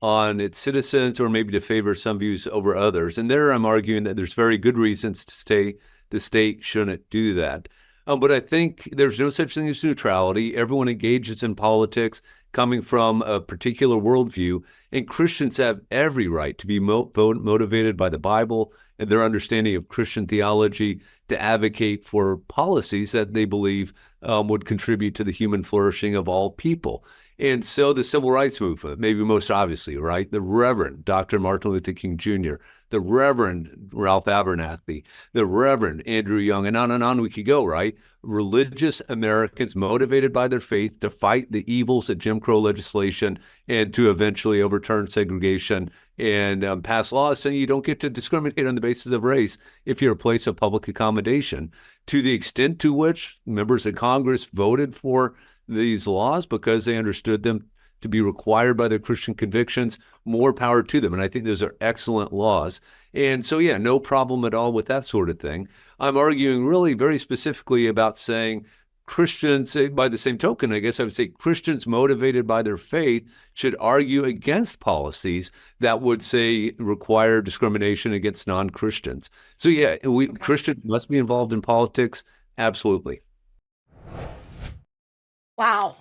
on its citizens, or maybe to favor some views over others. And there I'm arguing that there's very good reasons to say the state shouldn't do that. But I think there's no such thing as neutrality. Everyone engages in politics coming from a particular worldview, and Christians have every right to be motivated by the Bible and their understanding of Christian theology to advocate for policies that they believe would contribute to the human flourishing of all people. And so the civil rights movement, maybe most obviously, right? The Reverend Dr. Martin Luther King Jr., the Reverend Ralph Abernathy, the Reverend Andrew Young, and on we could go, right? Religious Americans motivated by their faith to fight the evils of Jim Crow legislation and to eventually overturn segregation and pass laws saying you don't get to discriminate on the basis of race if you're a place of public accommodation. To the extent to which members of Congress voted for these laws because they understood them to be required by their Christian convictions, more power to them. And I think those are excellent laws. And so, yeah, no problem at all with that sort of thing. I'm arguing really very specifically about saying Christians, by the same token, I guess I would say Christians motivated by their faith should argue against policies that would say require discrimination against non-Christians. So yeah, Christians must be involved in politics. Absolutely. Wow.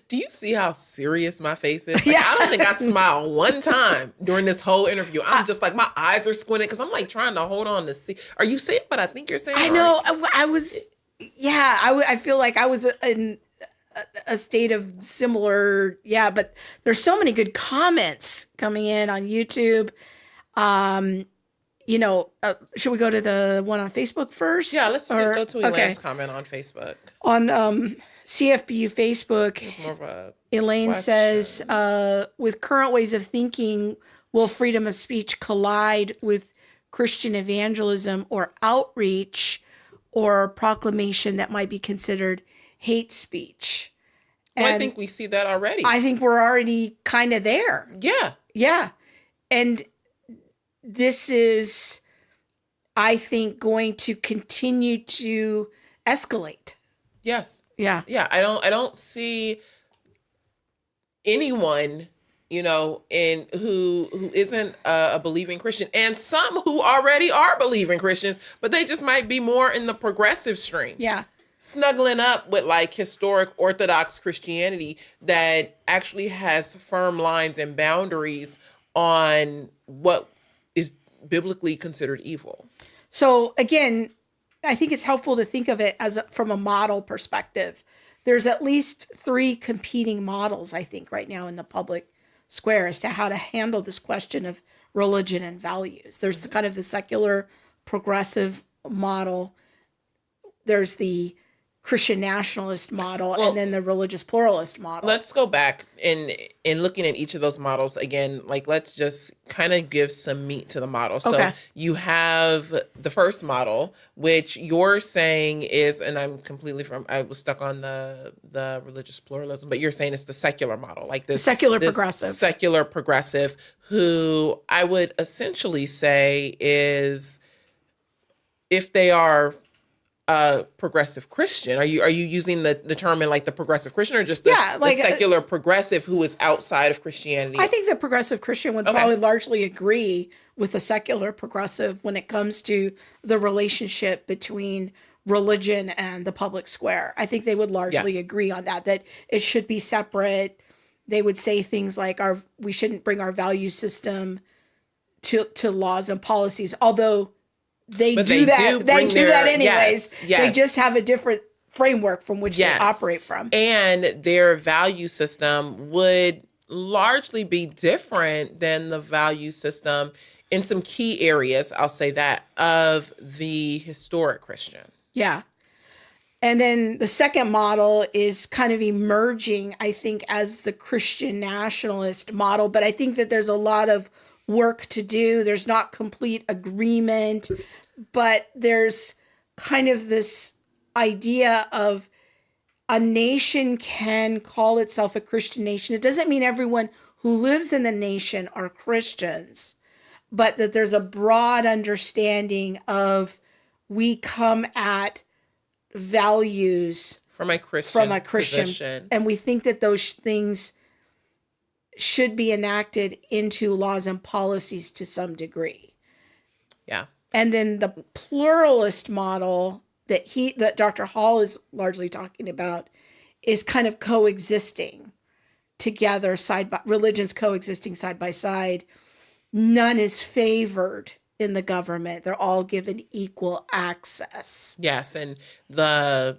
Do you see how serious my face is? Like, I don't think I smiled one time during this whole interview. I'm just like, my eyes are squinted because I'm like trying to hold on to see. Are you saying what I think you're saying? I know. I was, I feel like I was in a state of similar, but there's so many good comments coming in on YouTube. You know, should we go to the one on Facebook first? Yeah, let's go to Elaine's comment on Facebook. On CFBU Facebook, It's more of a Elaine question. says, with current ways of thinking, will freedom of speech collide with Christian evangelism or outreach or proclamation that might be considered hate speech? Well, And I think we see that already. I think we're already kind of there. Yeah. Yeah. And this is, I think, going to continue to escalate. Yes. Yeah. Yeah. I don't see anyone, you know, who isn't a believing Christian, and some who already are believing Christians, but they just might be more in the progressive stream. Yeah. Snuggling up with like historic Orthodox Christianity that actually has firm lines and boundaries on what is biblically considered evil. So again, I think it's helpful to think of it as from a model perspective. There's at least 3 competing models, I think, right now in the public square as to how to handle this question of religion and values. There's the kind of the secular progressive model. There's the Christian nationalist model, and then the religious pluralist model. Let's go back in looking at each of those models again. Like, let's just kind of give some meat to the model. So you have the first model, which you're saying is, and I was stuck on the religious pluralism, but you're saying it's the secular model, like this secular progressive, who I would essentially say is, if they are progressive Christian, are you using the term in like the progressive Christian, or just the secular progressive who is outside of Christianity? I think the progressive Christian would probably largely agree with the secular progressive when it comes to the relationship between religion and the public square. I think they would largely agree on that it should be separate. They would say things like we shouldn't bring our value system to laws and policies, although they do that anyways. Yes. They just have a different framework from which they operate from. And their value system would largely be different than the value system in some key areas, I'll say that, of the historic Christian. Yeah. And then the second model is kind of emerging, I think, as the Christian nationalist model. But I think that there's a lot of work to do. There's not complete agreement, but there's kind of this idea of a nation can call itself a Christian nation. It doesn't mean everyone who lives in the nation are Christians, but that there's a broad understanding of we come at values from a Christian position. And we think that those things should be enacted into laws and policies to some degree. Yeah. And then the pluralist model that Dr. Hall is largely talking about is kind of coexisting together, religions coexisting side by side. None is favored in the government. They're all given equal access. Yes, and there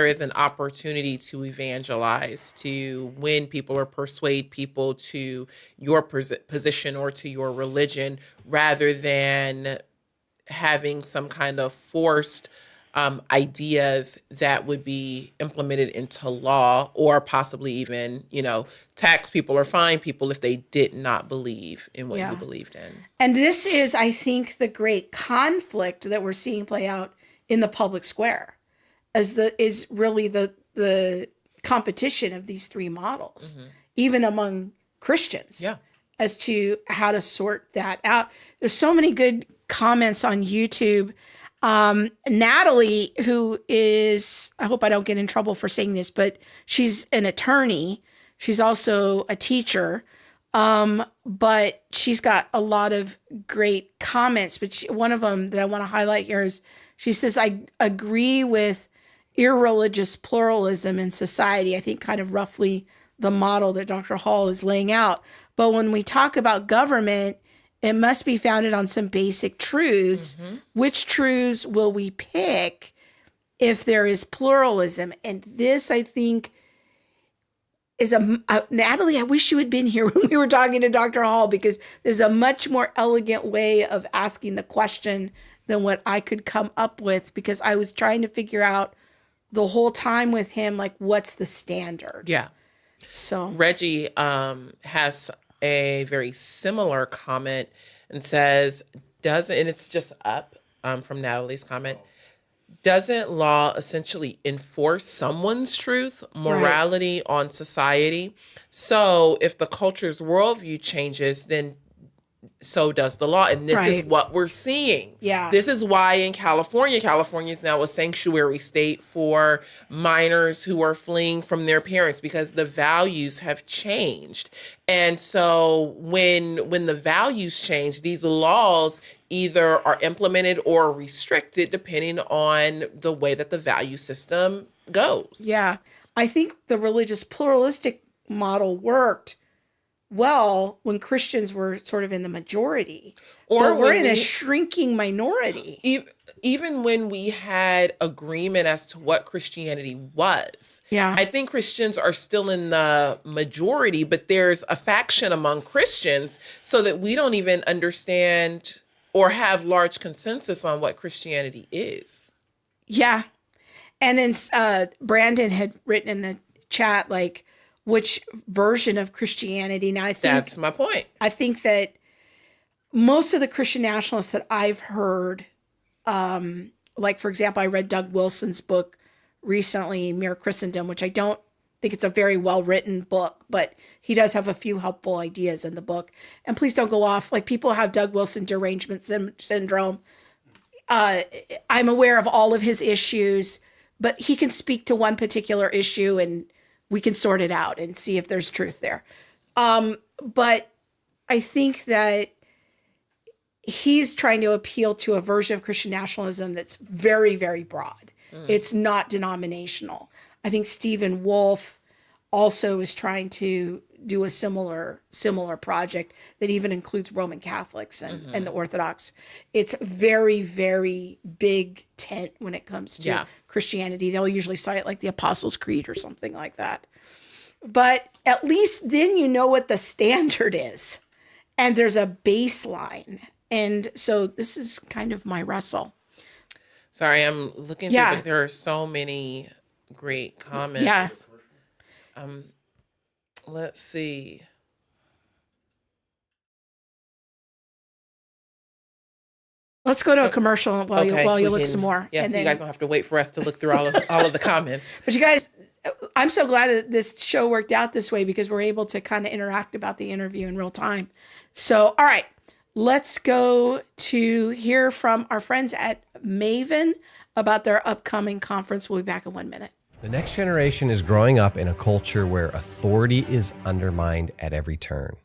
is an opportunity to evangelize, to win people or persuade people to your position or to your religion, rather than having some kind of forced ideas that would be implemented into law, or possibly even, tax people or fine people if they did not believe in what you believed in. And this is, I think, the great conflict that we're seeing play out in the public square, is really the competition of these 3 models, even among Christians, as to how to sort that out. There's so many good comments on YouTube. Natalie, who is, I hope I don't get in trouble for saying this, but she's an attorney. She's also a teacher. But she's got a lot of great comments. But one of them that I want to highlight here is, she says, I agree with irreligious pluralism in society. I think kind of roughly the model that Dr. Hall is laying out. But when we talk about government, it must be founded on some basic truths. Which truths will we pick if there is pluralism? And this, I think, is Natalie, I wish you had been here when we were talking to Dr. Hall, because there's a much more elegant way of asking the question than what I could come up with, because I was trying to figure out the whole time with him, like, what's the standard? Yeah. So Reggie has a very similar comment and says, and it's just up from Natalie's comment, doesn't law essentially enforce someone's truth, morality on society? So if the culture's worldview changes, then so does the law. And this is what we're seeing. Yeah. This is why in California is now a sanctuary state for minors who are fleeing from their parents, because the values have changed. And so when the values change, these laws either are implemented or restricted depending on the way that the value system goes. Yeah. I think the religious pluralistic model worked well when Christians were sort of in the majority. But we're in a shrinking minority. Even when we had agreement as to what Christianity was. Yeah. I think Christians are still in the majority, but there's a faction among Christians so that we don't even understand or have large consensus on what Christianity is. Yeah. And then Brandon had written in the chat, like, which version of Christianity. Now, I think that's my point. I think that most of the Christian nationalists that I've heard, like, for example, I read Doug Wilson's book recently, Mere Christendom, which I don't think it's a very well-written book, but he does have a few helpful ideas in the book. And please don't go off. Like, people have Doug Wilson derangement syndrome. I'm aware of all of his issues, but he can speak to one particular issue and we can sort it out and see if there's truth there. But I think that he's trying to appeal to a version of Christian nationalism that's very, very broad. It's not denominational. I think Stephen Wolfe also is trying to do a similar project that even includes Roman Catholics and the Orthodox. It's very, very big tent when it comes to Christianity. They'll usually cite like the Apostles' Creed or something like that. But at least then you know what the standard is. And there's a baseline. And so this is kind of my wrestle. Sorry, I'm looking through, but there are so many great comments. Yeah. Let's see. Let's go to a commercial while you look some more. Yes, and then, you guys don't have to wait for us to look through all of the comments. But you guys, I'm so glad that this show worked out this way, because we're able to kind of interact about the interview in real time. So, all right, let's go to hear from our friends at Maven about their upcoming conference. We'll be back in 1 minute. The next generation is growing up in a culture where authority is undermined at every turn.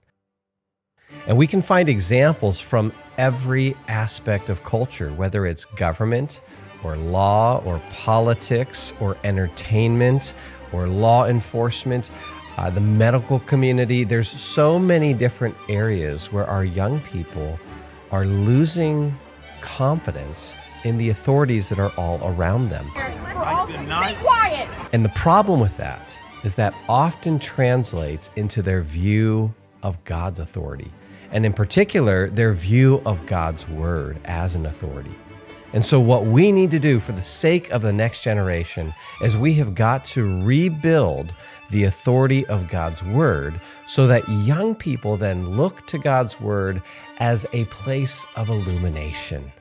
And we can find examples from every aspect of culture, whether it's government or law or politics or entertainment or law enforcement, the medical community. There's so many different areas where our young people are losing confidence in the authorities that are all around them. Stay quiet. And the problem with that is that often translates into their view of God's authority, and in particular, their view of God's word as an authority. And so what we need to do for the sake of the next generation is we have got to rebuild the authority of God's word so that young people then look to God's word as a place of illumination,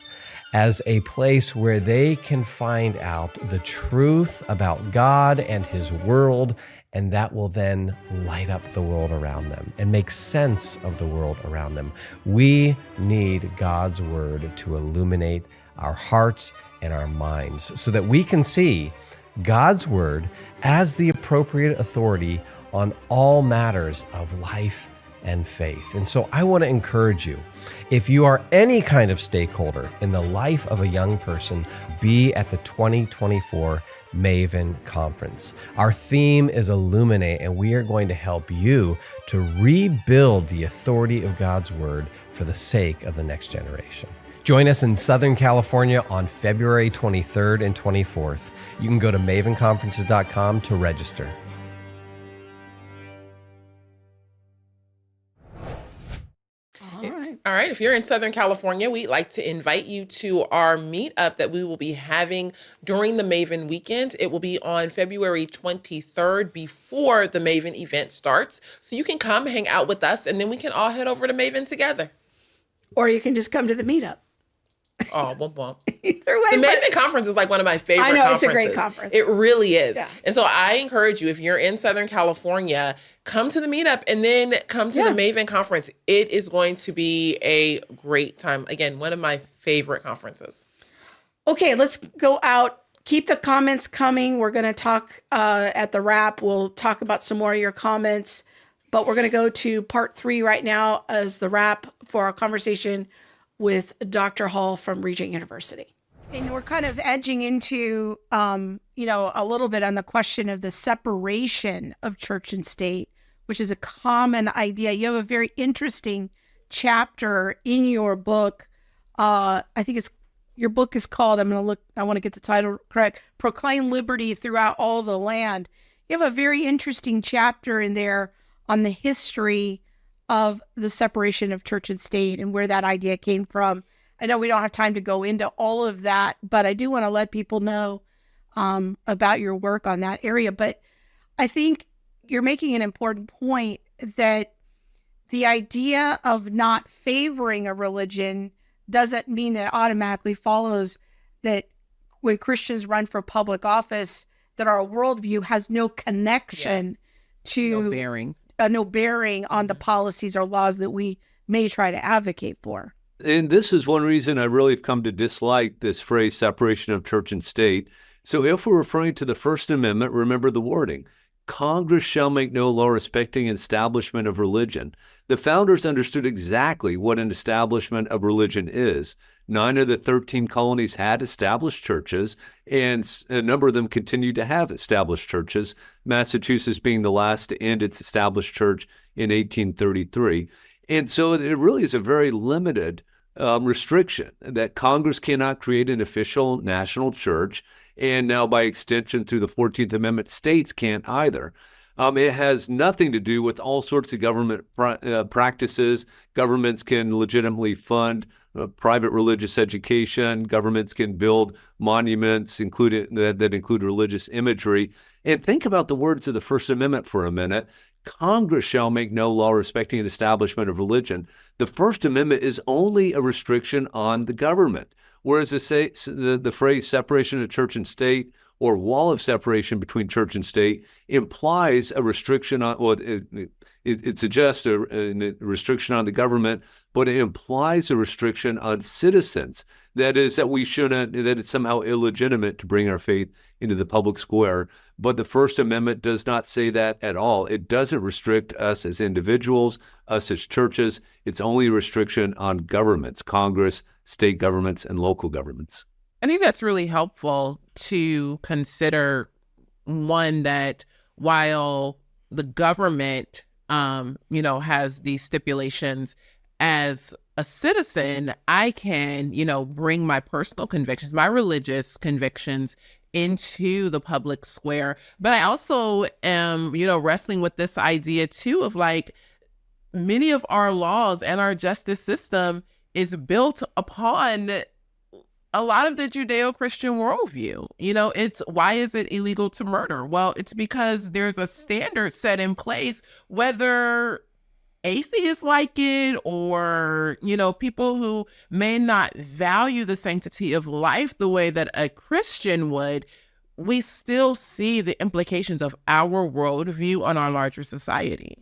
as a place where they can find out the truth about God and his world, and that will then light up the world around them and make sense of the world around them. We need God's word to illuminate our hearts and our minds so that we can see God's word as the appropriate authority on all matters of life and faith. And so I want to encourage you, if you are any kind of stakeholder in the life of a young person, be at the 2024 Maven Conference. Our theme is Illuminate, and we are going to help you to rebuild the authority of God's word for the sake of the next generation. Join us in Southern California on February 23rd and 24th. You can go to mavenconferences.com to register. right, if you're in Southern California, we'd like to invite you to our meetup that we will be having during the Maven weekend. It will be on February 23rd before the Maven event starts. So you can come hang out with us, and then we can all head over to Maven together. Or you can just come to the meetup. Oh, womp womp. Either way, The Maven conference is like one of my favorite I know, conferences. it's a great conference. It really is. Yeah. And so I encourage you, if you're in Southern California, come to the meetup and then come to the Maven conference. It is going to be a great time. Again, one of my favorite conferences. Okay, let's go out. Keep the comments coming. We're going to talk at the wrap. We'll talk about some more of your comments, but we're going to go to part 3 right now as the wrap for our conversation with Dr. Hall from Regent University. And we're kind of edging into, a little bit on the question of the separation of church and state, which is a common idea. You have a very interesting chapter in your book. I think your book is called, I want to get the title correct, Proclaim Liberty Throughout All the Land. You have a very interesting chapter in there on the history of the separation of church and state and where that idea came from. I know we don't have time to go into all of that, but I do want to let people know about your work on that area. But I think you're making an important point that the idea of not favoring a religion doesn't mean that it automatically follows that when Christians run for public office, that our worldview has no connection to no bearing on the policies or laws that we may try to advocate for. And this is one reason I really have come to dislike this phrase, separation of church and state. So if we're referring to the First Amendment, remember the wording, Congress shall make no law respecting establishment of religion. The founders understood exactly what an establishment of religion is. 9 of the 13 colonies had established churches, and a number of them continued to have established churches, Massachusetts being the last to end its established church in 1833. And so it really is a very limited restriction that Congress cannot create an official national church, and now by extension through the 14th Amendment, states can't either. It has nothing to do with all sorts of government practices. Governments can legitimately fund private religious education. Governments can build monuments that include religious imagery. And think about the words of the First Amendment for a minute. Congress shall make no law respecting an establishment of religion. The First Amendment is only a restriction on the government, whereas the phrase separation of church and state or wall of separation between church and state implies a restriction on, it suggests a restriction on the government, but it implies a restriction on citizens. That is, that it's somehow illegitimate to bring our faith into the public square. But the First Amendment does not say that at all. It doesn't restrict us as individuals, us as churches. It's only a restriction on governments, Congress, state governments, and local governments. I think that's really helpful to consider, one, that while the government, has these stipulations, as a citizen, I can, bring my personal convictions, my religious convictions into the public square. But I also am, wrestling with this idea too of like many of our laws and our justice system is built upon a lot of the Judeo-Christian worldview. It's why is it illegal to murder? Well, it's because there's a standard set in place, whether atheists like it or, people who may not value the sanctity of life the way that a Christian would. We still see the implications of our worldview on our larger society.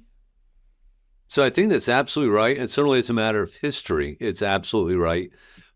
So I think that's absolutely right. And certainly as a matter of history, it's absolutely right.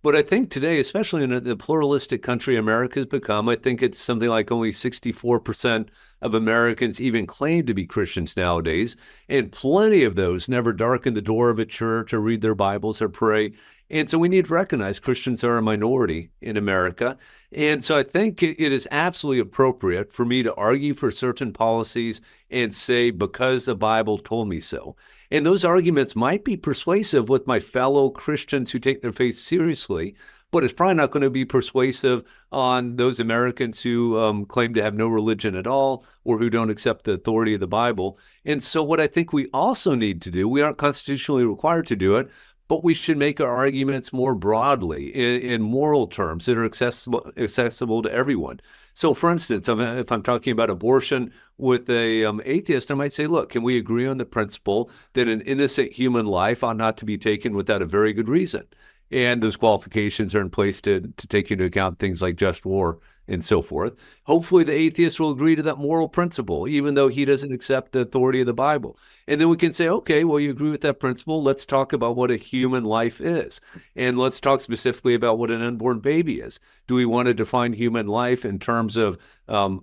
But I think today, especially in the pluralistic country America has become, I think it's something like only 64% of Americans even claim to be Christians nowadays. And plenty of those never darken the door of a church or read their Bibles or pray. And so we need to recognize Christians are a minority in America. And so I think it is absolutely appropriate for me to argue for certain policies and say, because the Bible told me so. And those arguments might be persuasive with my fellow Christians who take their faith seriously, but it's probably not going to be persuasive on those Americans who claim to have no religion at all or who don't accept the authority of the Bible. And so what I think we also need to do, we aren't constitutionally required to do it, but we should make our arguments more broadly in moral terms that are accessible to everyone. So, for instance, if I'm talking about abortion with a atheist, I might say, look, can we agree on the principle that an innocent human life ought not to be taken without a very good reason? And those qualifications are in place to take into account things like just war and so forth. Hopefully the atheist will agree to that moral principle, even though he doesn't accept the authority of the Bible. And then we can say, okay, well, you agree with that principle. Let's talk about what a human life is. And let's talk specifically about what an unborn baby is. Do we want to define human life in terms of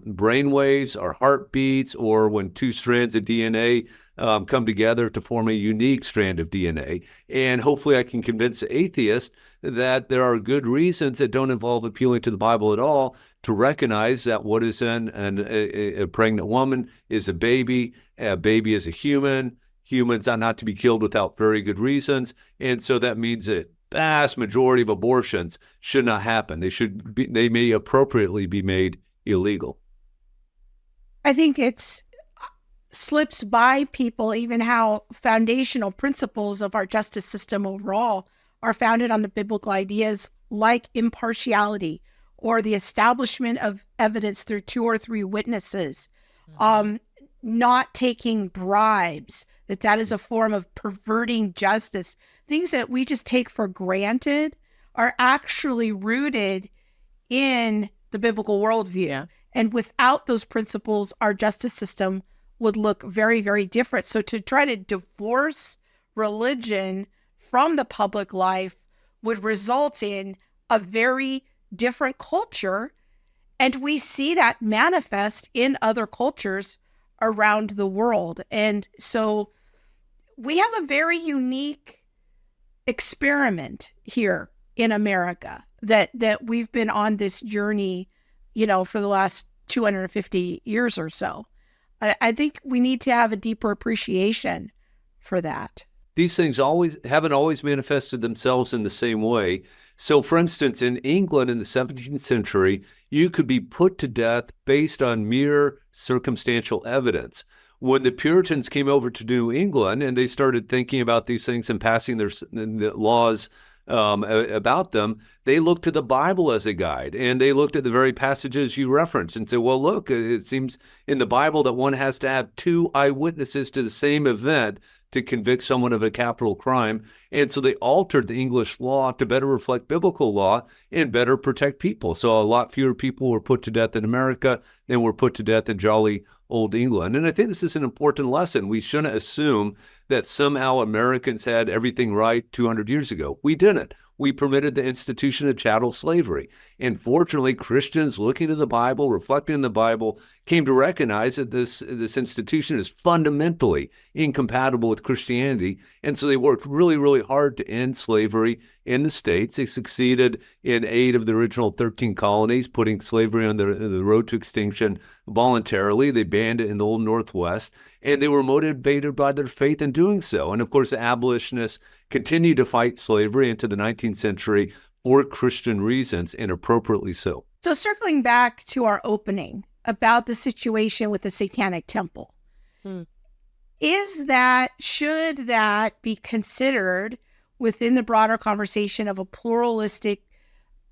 brain waves or heartbeats, or when two strands of DNA come together to form a unique strand of DNA? And hopefully I can convince the atheist that there are good reasons that don't involve appealing to the Bible at all to recognize that what is in a pregnant woman is a baby is a human. Humans are not to be killed without very good reasons. And so that means that vast majority of abortions should not happen. They may appropriately be made illegal. I think it's slips by people even how foundational principles of our justice system overall are founded on the biblical ideas like impartiality or the establishment of evidence through 2 or 3 witnesses, not taking bribes, that is a form of perverting justice. Things that we just take for granted are actually rooted in the biblical worldview. Yeah. And without those principles, our justice system would look very, very different. So to try to divorce religion from the public life would result in a very different culture. And we see that manifest in other cultures around the world. And so we have a very unique experiment here in America that we've been on this journey, for the last 250 years or so. I think we need to have a deeper appreciation for that. These things haven't always manifested themselves in the same way. So, for instance, in England in the 17th century, you could be put to death based on mere circumstantial evidence. When the Puritans came over to New England and they started thinking about these things and passing the laws about them, they looked to the Bible as a guide, and they looked at the very passages you referenced and said, well, look, it seems in the Bible that one has to have 2 eyewitnesses to the same event to convict someone of a capital crime. And so they altered the English law to better reflect biblical law and better protect people. So a lot fewer people were put to death in America than were put to death in jolly old England. And I think this is an important lesson. We shouldn't assume that somehow Americans had everything right 200 years ago. We didn't. We permitted the institution of chattel slavery. And fortunately, Christians looking to the Bible, reflecting in the Bible, came to recognize that this institution is fundamentally incompatible with Christianity. And so they worked really, really hard to end slavery in the States. They succeeded in 8 of the original 13 colonies, putting slavery on the road to extinction voluntarily. They banned it in the Old Northwest, and they were motivated by their faith in doing so. And of course, the abolitionists continued to fight slavery into the 19th century for Christian reasons, and appropriately so. So circling back to our opening about the situation with the Satanic Temple, should that be considered within the broader conversation of a pluralistic,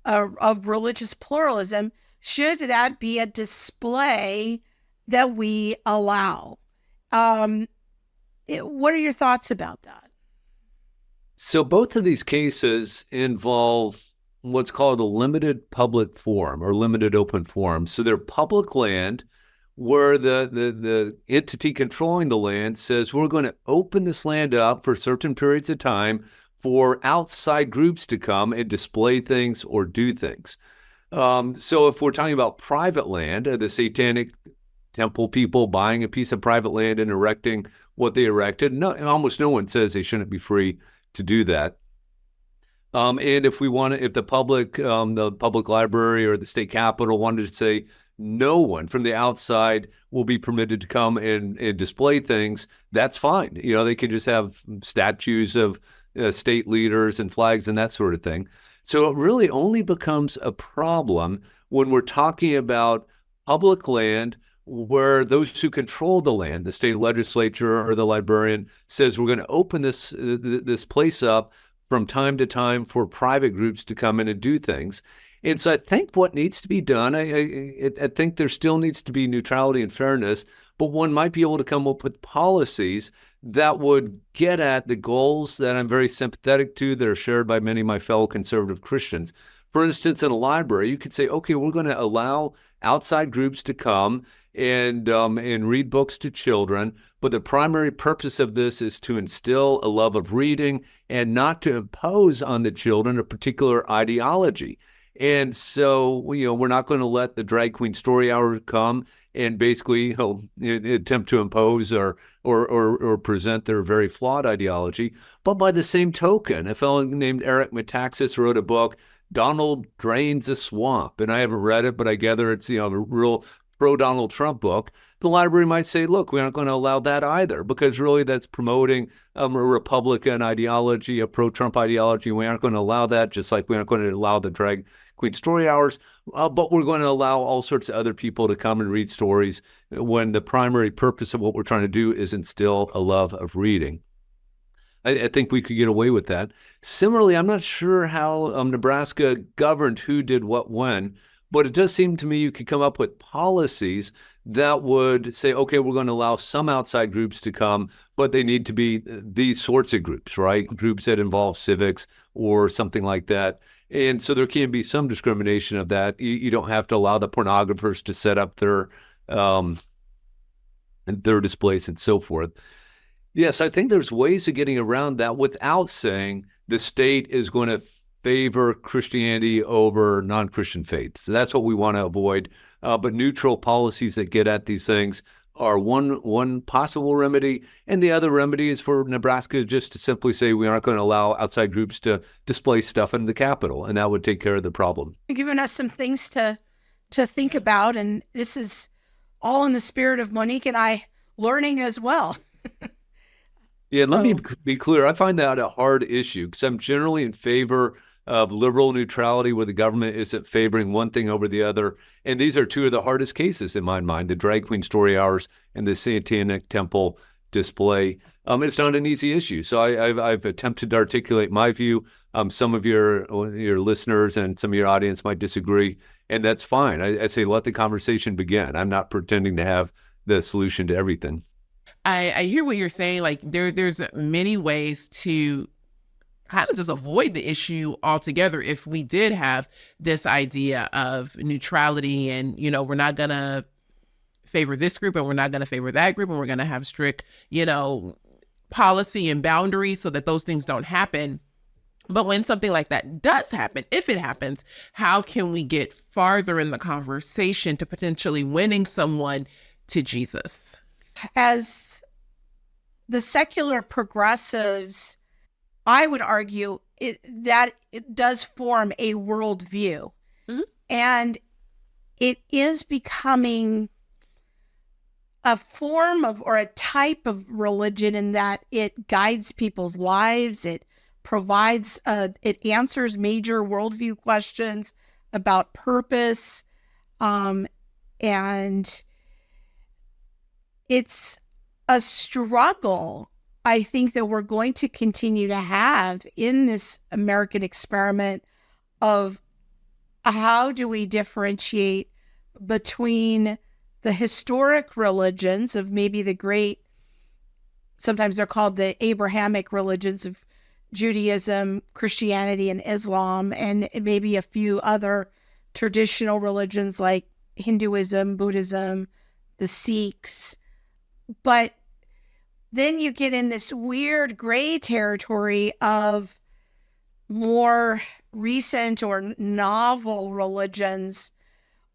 of religious pluralism? Should that be a display that we allow? What are your thoughts about that? So both of these cases involve what's called a limited public forum or limited open forum. So they're public land where the entity controlling the land says, we're going to open this land up for certain periods of time for outside groups to come and display things or do things. So if we're talking about private land, the Satanic Temple people buying a piece of private land and erecting what they erected, almost no one says they shouldn't be free to do that. And if the public library or the state capitol wanted to say no one from the outside will be permitted to come and display things, that's fine. They can just have statues of state leaders and flags and that sort of thing. So it really only becomes a problem when we're talking about public land where those who control the land, the state legislature or the librarian, says we're going to open this place up from time to time for private groups to come in and do things. And so I think what needs to be done, I think there still needs to be neutrality and fairness, but one might be able to come up with policies that would get at the goals that I'm very sympathetic to, that are shared by many of my fellow conservative Christians. For instance, in a library, you could say, okay, we're going to allow outside groups to come and read books to children, but the primary purpose of this is to instill a love of reading and not to impose on the children a particular ideology. And so, we're not going to let the drag queen story hour come and basically, attempt to impose or present their very flawed ideology. But by the same token, a fellow named Eric Metaxas wrote a book, Donald Drains the Swamp, and I haven't read it, but I gather it's a real pro-Donald Trump book. The library might say, look, we're not going to allow that either, because really that's promoting a Republican ideology, a pro-Trump ideology. We aren't going to allow that, just like we aren't going to allow the drag queen story hours, but we're going to allow all sorts of other people to come and read stories when the primary purpose of what we're trying to do is instill a love of reading. I think we could get away with that. Similarly, I'm not sure how Nebraska governed who did what when, but it does seem to me you could come up with policies that would say, okay, we're going to allow some outside groups to come, but they need to be these sorts of groups, right? Groups that involve civics or something like that. And so there can be some discrimination of that. You don't have to allow the pornographers to set up their displays and so forth. Yes, I think there's ways of getting around that without saying the state is going to favor Christianity over non-Christian faiths. So that's what we want to avoid. But neutral policies that get at these things are one possible remedy. And the other remedy is for Nebraska just to simply say we aren't going to allow outside groups to display stuff in the Capitol, and that would take care of the problem. You're giving us some things to think about, and this is all in the spirit of Monique and I learning as well. Yeah, let me be clear. I find that a hard issue because I'm generally in favor of liberal neutrality where the government isn't favoring one thing over the other. And these are two of the hardest cases in my mind, the drag queen story hours and the Satanic Temple display. It's not an easy issue. So I've attempted to articulate my view. Some of your listeners and some of your audience might disagree, and that's fine. I say let the conversation begin. I'm not pretending to have the solution to everything. I hear what you're saying. Like there's many ways to kind of just avoid the issue altogether if we did have this idea of neutrality and, we're not going to favor this group and we're not going to favor that group and we're going to have strict, policy and boundaries so that those things don't happen. But when something like that does happen, if it happens, how can we get farther in the conversation to potentially winning someone to Jesus? As the secular progressives, I would argue that it does form a worldview. Mm-hmm. And it is becoming a form of or a type of religion in that it guides people's lives. It provides, it answers major worldview questions about purpose. And it's a struggle, I think, that we're going to continue to have in this American experiment of how do we differentiate between the historic religions of maybe the great, sometimes they're called the Abrahamic religions of Judaism, Christianity, and Islam, and maybe a few other traditional religions like Hinduism, Buddhism, the Sikhs. But then you get in this weird gray territory of more recent or novel religions,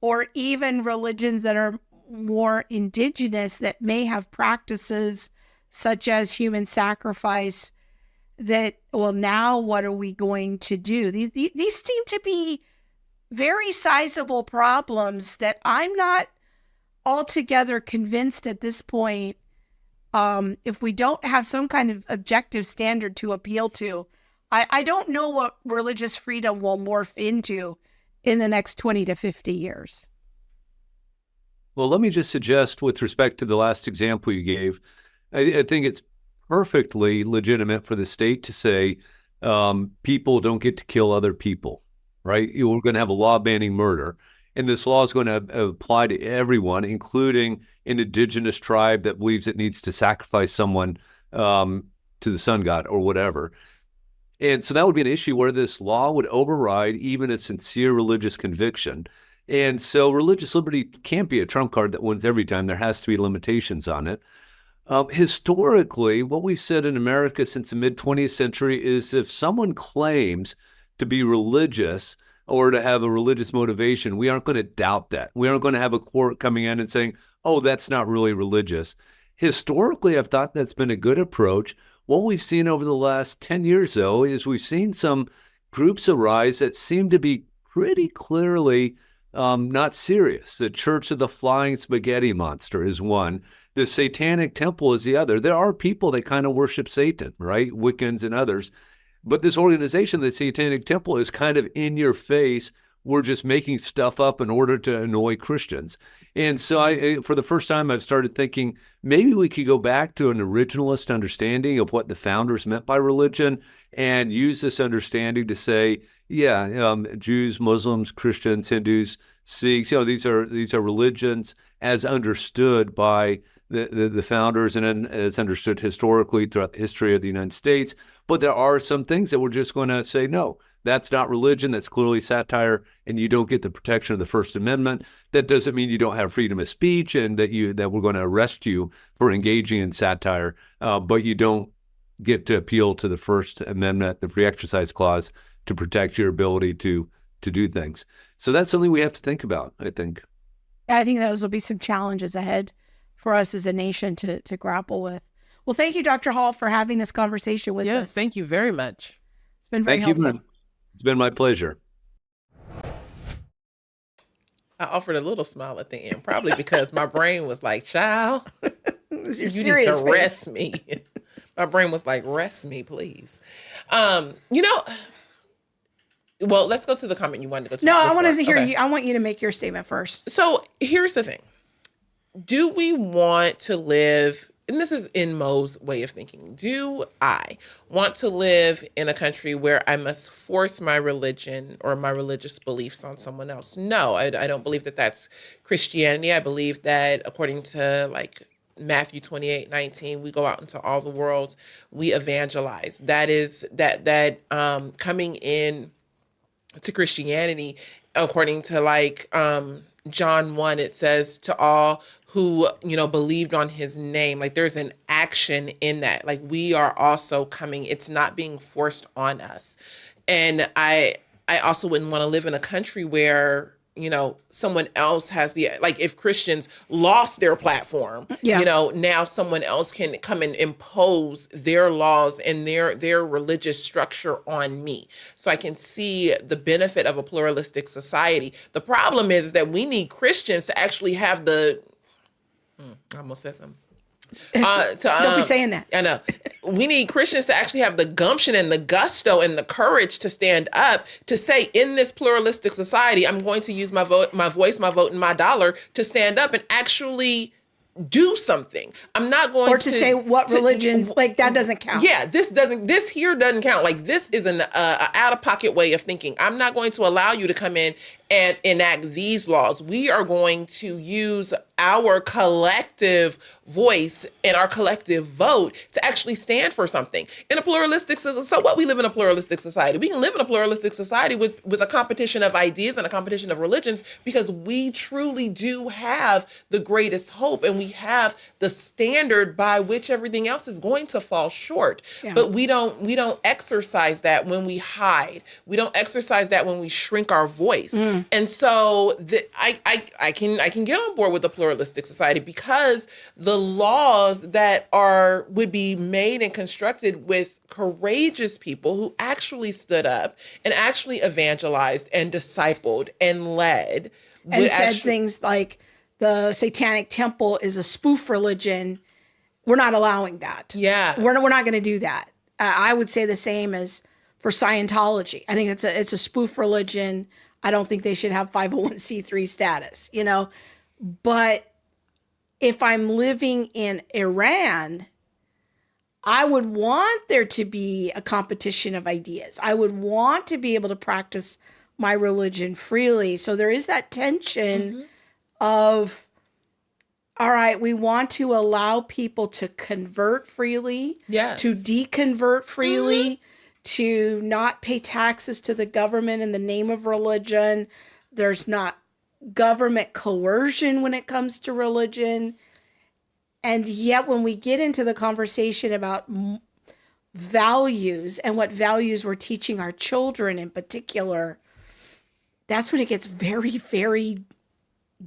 or even religions that are more indigenous that may have practices such as human sacrifice that, well, now what are we going to do? These seem to be very sizable problems that I'm not altogether convinced at this point, if we don't have some kind of objective standard to appeal to, I don't know what religious freedom will morph into in the next 20 to 50 years. Well, let me just suggest with respect to the last example you gave, I think it's perfectly legitimate for the state to say people don't get to kill other people, right? We're going to have a law banning murder. And this law is going to apply to everyone, including an indigenous tribe that believes it needs to sacrifice someone to the sun god or whatever. And so that would be an issue where this law would override even a sincere religious conviction. And so religious liberty can't be a trump card that wins every time. There has to be limitations on it. Historically, what we've said in America since the mid-20th century is if someone claims to be religious or to have a religious motivation, we aren't going to doubt that. We aren't going to have a court coming in and saying, oh, that's not really religious. Historically, I've thought that's been a good approach. What we've seen over the last 10 years, though, is we've seen some groups arise that seem to be pretty clearly not serious. The Church of the Flying Spaghetti Monster is one. The Satanic Temple is the other. There are people that kind of worship Satan, right? Wiccans and others. But this organization, the Satanic Temple, is kind of in your face. We're just making stuff up in order to annoy Christians. And so for the first time, I've started thinking maybe we could go back to an originalist understanding of what the founders meant by religion and use this understanding to say, Jews, Muslims, Christians, Hindus, Sikhs, these are religions as understood by the founders and as understood historically throughout the history of the United States. But there are some things that we're just going to say, no, that's not religion. That's clearly satire, and you don't get the protection of the First Amendment. That doesn't mean you don't have freedom of speech and that we're going to arrest you for engaging in satire, but you don't get to appeal to the First Amendment, the Free Exercise Clause, to protect your ability to do things. So that's something we have to think about, I think. I think those will be some challenges ahead for us as a nation to grapple with. Well, thank you, Dr. Hall, for having this conversation with us. Yes, thank you very much. It's been very helpful. It's been my pleasure. I offered a little smile at the end, probably because my brain was like, child, you need to rest me. My brain was like, rest me, please. Well, let's go to the comment you wanted to go to. No, before. I want to hear you. I want you to make your statement first. So here's the thing. Do we want to live, and this is in Mo's way of thinking, do I want to live in a country where I must force my religion or my religious beliefs on someone else? No, I don't believe that that's Christianity. I believe that according to Matthew 28:19, we go out into all the world, we evangelize. That is coming in to Christianity, according to John 1, it says to all who, believed on his name, there's an action in that. We are also coming, it's not being forced on us. And I also wouldn't want to live in a country where, someone else has if Christians lost their platform, now someone else can come and impose their laws and their religious structure on me. So I can see the benefit of a pluralistic society. The problem is that we need Christians to actually have I almost said something. Don't be saying that. I know. We need Christians to actually have the gumption and the gusto and the courage to stand up to say, in this pluralistic society, I'm going to use my vote, my voice, my vote, and my dollar to stand up and actually do something. I'm not going to say what religions that doesn't count. Yeah, this here doesn't count. This is an out of pocket way of thinking. I'm not going to allow you to come in and enact these laws. We are going to use our collective voice and our collective vote to actually stand for something. In a pluralistic, so what, we live in a pluralistic society. We can live in a pluralistic society with a competition of ideas and a competition of religions, because we truly do have the greatest hope and we have the standard by which everything else is going to fall short. Yeah. But we don't exercise that when we hide. We don't exercise that when we shrink our voice. And so I can get on board with the pluralistic society, because the laws that would be made and constructed with courageous people who actually stood up and actually evangelized and discipled and led and said things like the Satanic Temple is a spoof religion. We're not allowing that. Yeah, we're not going to do that. I would say the same as for Scientology. I think it's a spoof religion. I don't think they should have 501c3 status, But if I'm living in Iran, I would want there to be a competition of ideas. I would want to be able to practice my religion freely. So there is that tension of, all right, we want to allow people to convert freely, to deconvert freely, to not pay taxes to the government in the name of religion. There's not government coercion when it comes to religion. And yet when we get into the conversation about values and what values we're teaching our children in particular, that's when it gets very, very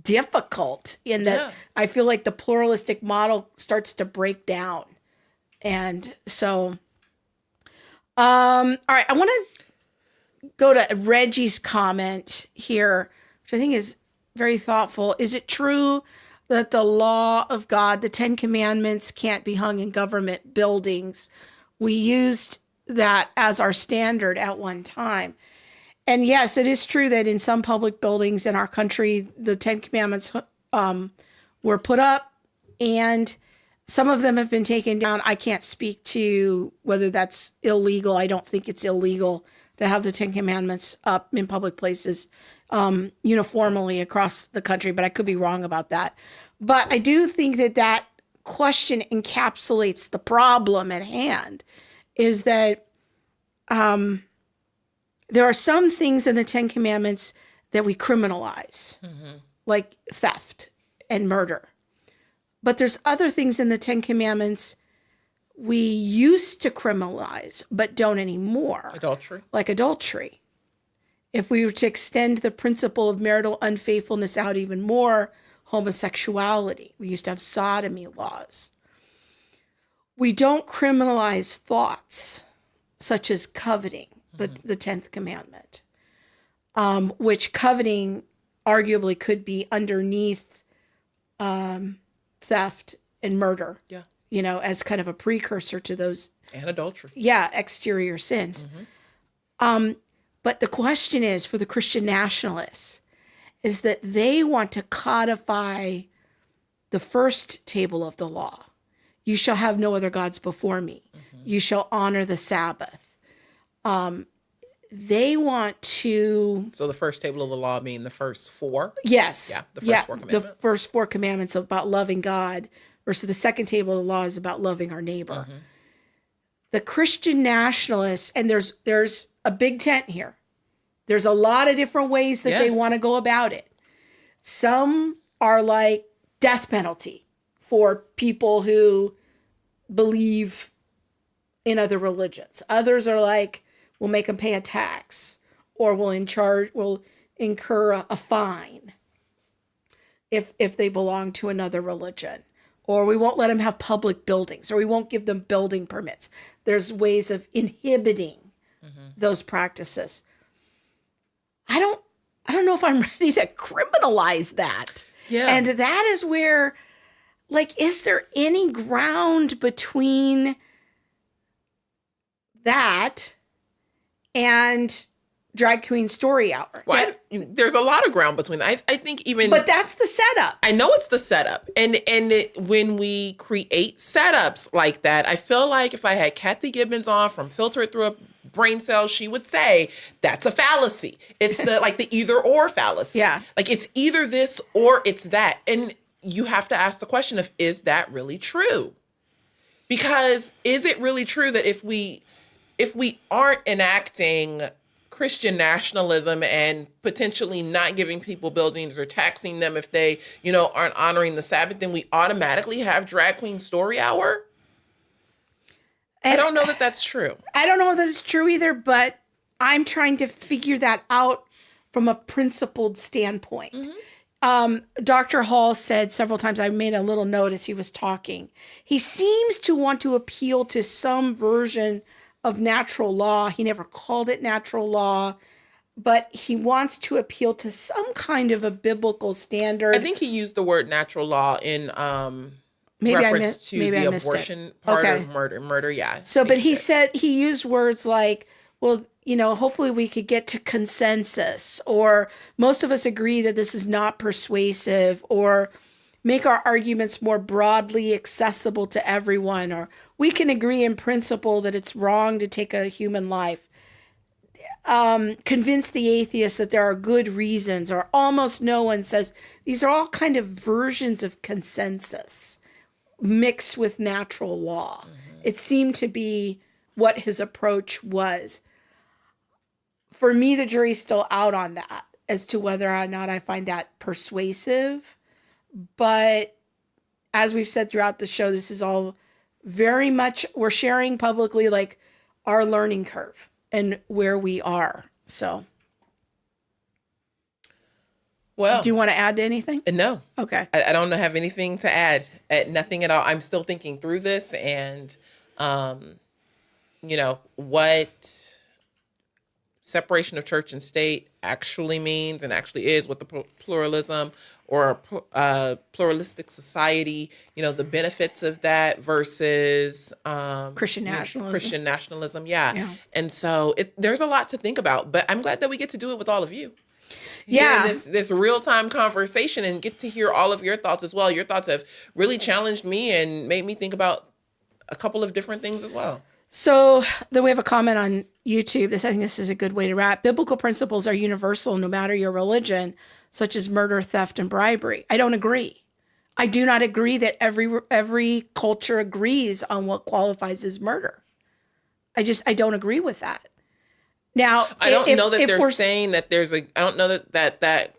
difficult in that I feel like the pluralistic model starts to break down. And so, all right, I want to go to Reggie's comment here, which I think is very thoughtful. Is it true that the law of God, the 10 Commandments, can't be hung in government buildings? We used that as our standard at one time. And yes, it is true that in some public buildings in our country, the 10 Commandments were put up, and some of them have been taken down. I can't speak to whether that's illegal. I don't think it's illegal to have the 10 Commandments up in public places uniformly across the country, but I could be wrong about that. But I do think that that question encapsulates the problem at hand, is that there are some things in the 10 Commandments that we criminalize, like theft and murder. But there's other things in the 10 Commandments we used to criminalize, but don't anymore. Adultery. Like adultery. If we were to extend the principle of marital unfaithfulness out even more, homosexuality. We used to have sodomy laws. We don't criminalize thoughts, such as coveting, the 10th commandment, which coveting arguably could be underneath theft and murder, as kind of a precursor to those. And adultery. Yeah, exterior sins. But the question is, for the Christian nationalists, is that they want to codify the first table of the law. You shall have no other gods before me. You shall honor the Sabbath. They want to... So the first table of the law mean the first four? Yes. Yeah, the first four commandments. The first four commandments about loving God, versus the second table of the law is about loving our neighbor. The Christian nationalists, and there's a big tent here. There's a lot of different ways that they want to go about it. Some are like death penalty for people who believe in other religions. Others are like, we'll make them pay a tax, or we'll incur a fine if they belong to another religion, or we won't let them have public buildings, or we won't give them building permits. There's ways of inhibiting those practices. I don't know if I'm ready to criminalize that. Yeah. And that is where, like, is there any ground between that and Drag Queen Story Hour? Well, there's a lot of ground between that. I think even... But that's the setup. I know it's the setup. And when we create setups like that, I feel like if I had Kathy Gibbons on from Filter It Through a Brain Cell, she would say, that's a fallacy. It's the either or fallacy. Yeah. Like, it's either this or it's that. And you have to ask the question of, is that really true? Because is it really true that if we aren't enacting Christian nationalism and potentially not giving people buildings or taxing them if they, aren't honoring the Sabbath, then we automatically have Drag Queen Story Hour? And I don't know that that's true. I don't know that it's true either, but I'm trying to figure that out from a principled standpoint. Dr. Hall said several times, I made a little note as he was talking, he seems to want to appeal to some version of natural law. He never called it natural law, but he wants to appeal to some kind of a biblical standard. I think he used the word natural law in reference to the abortion part of murder. Yeah. So, but he said, he used words like, well, hopefully we could get to consensus, or most of us agree that this is not persuasive, or make our arguments more broadly accessible to everyone, or we can agree in principle that it's wrong to take a human life. Convince the atheist that there are good reasons, or almost no one says. These are all kind of versions of consensus mixed with natural law. It seemed to be what his approach was. For me, the jury's still out on that as to whether or not I find that persuasive. But as we've said throughout the show, this is all very much, we're sharing publicly like our learning curve and where we are. So, well, do you want to add anything? No. Okay. I don't have anything to add. Nothing at all. I'm still thinking through this, and what separation of church and state actually means and actually is, what the pluralism or pluralistic society, the benefits of that versus Christian nationalism. Yeah. And so there's a lot to think about, but I'm glad that we get to do it with all of you. Yeah. This real-time conversation and get to hear all of your thoughts as well. Your thoughts have really challenged me and made me think about a couple of different things as well. So then we have a comment on YouTube. I think this is a good way to wrap. Biblical principles are universal no matter your religion, such as murder, theft, and bribery. I don't agree. I do not agree that every culture agrees on what qualifies as murder. I don't agree with that. Now, I don't know that they're saying that I don't know that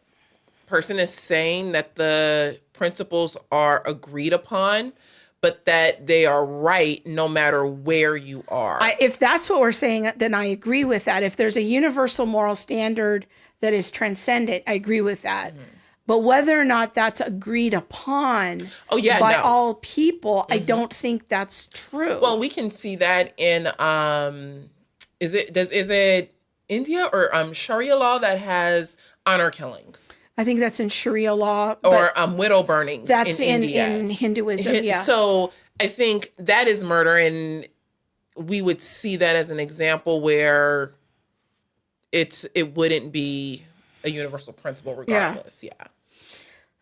person is saying that the principles are agreed upon, but that they are right no matter where you are. If that's what we're saying, then I agree with that. If there's a universal moral standard that is transcendent, I agree with that. Mm-hmm. But whether or not that's agreed upon by all people, I don't think that's true. Well, we can see that in is it India or Sharia law that has honor killings? I think that's in Sharia law. Or widow burnings. That's in India. in Hinduism, yeah. So I think that is murder, and we would see that as an example where it wouldn't be a universal principle regardless. Yeah.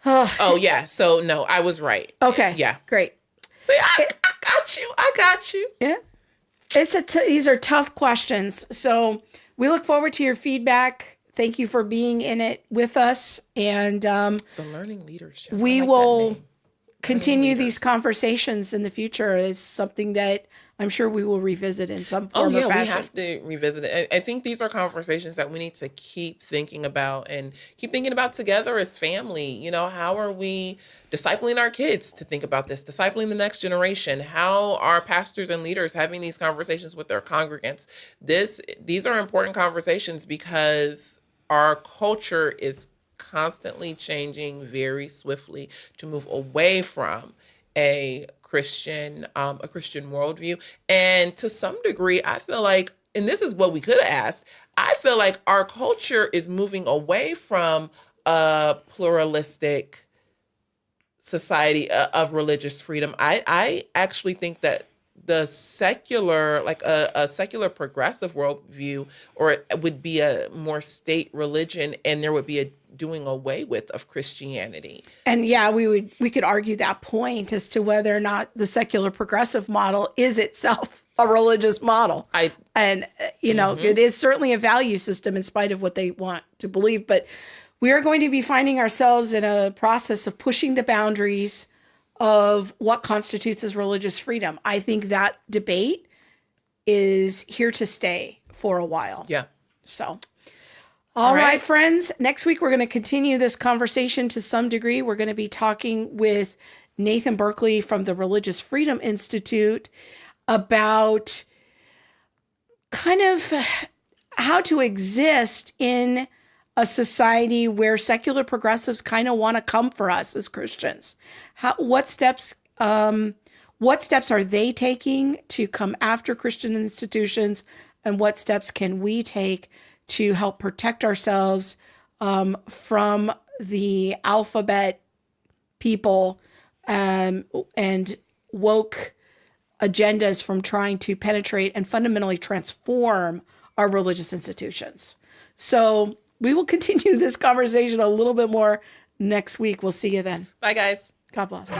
Oh, yeah. So, no, I was right. Okay. Yeah. Great. See, I got you. Yeah. These are tough questions. So we look forward to your feedback. Thank you for being in it with us. And the Learning Leadership. We will continue these conversations in the future. It's something that I'm sure we will revisit in some form or fashion. We have to revisit it. I think these are conversations that we need to keep thinking about and keep thinking about together as family. How are we discipling our kids to think about this, discipling the next generation? How are pastors and leaders having these conversations with their congregants? These are important conversations because our culture is constantly changing very swiftly to move away from a Christian worldview. And to some degree, I feel like, and this is what we could have asked, I feel like our culture is moving away from a pluralistic society of religious freedom. I actually think that the secular, like a secular progressive worldview, or it would be a more state religion, and there would be a doing away with of Christianity. And yeah, we could argue that point as to whether or not the secular progressive model is itself a religious model. It is certainly a value system in spite of what they want to believe. But we are going to be finding ourselves in a process of pushing the boundaries of what constitutes as religious freedom. I think that debate is here to stay for a while. Yeah. So, all right, friends. Next week, we're going to continue this conversation to some degree. We're going to be talking with Nathan Berkeley from the Religious Freedom Institute about kind of how to exist in a society where secular progressives kind of want to come for us as Christians. What steps are they taking to come after Christian institutions, and what steps can we take to help protect ourselves from the alphabet people and woke agendas from trying to penetrate and fundamentally transform our religious institutions. So we will continue this conversation a little bit more next week. We'll see you then. Bye, guys. God bless.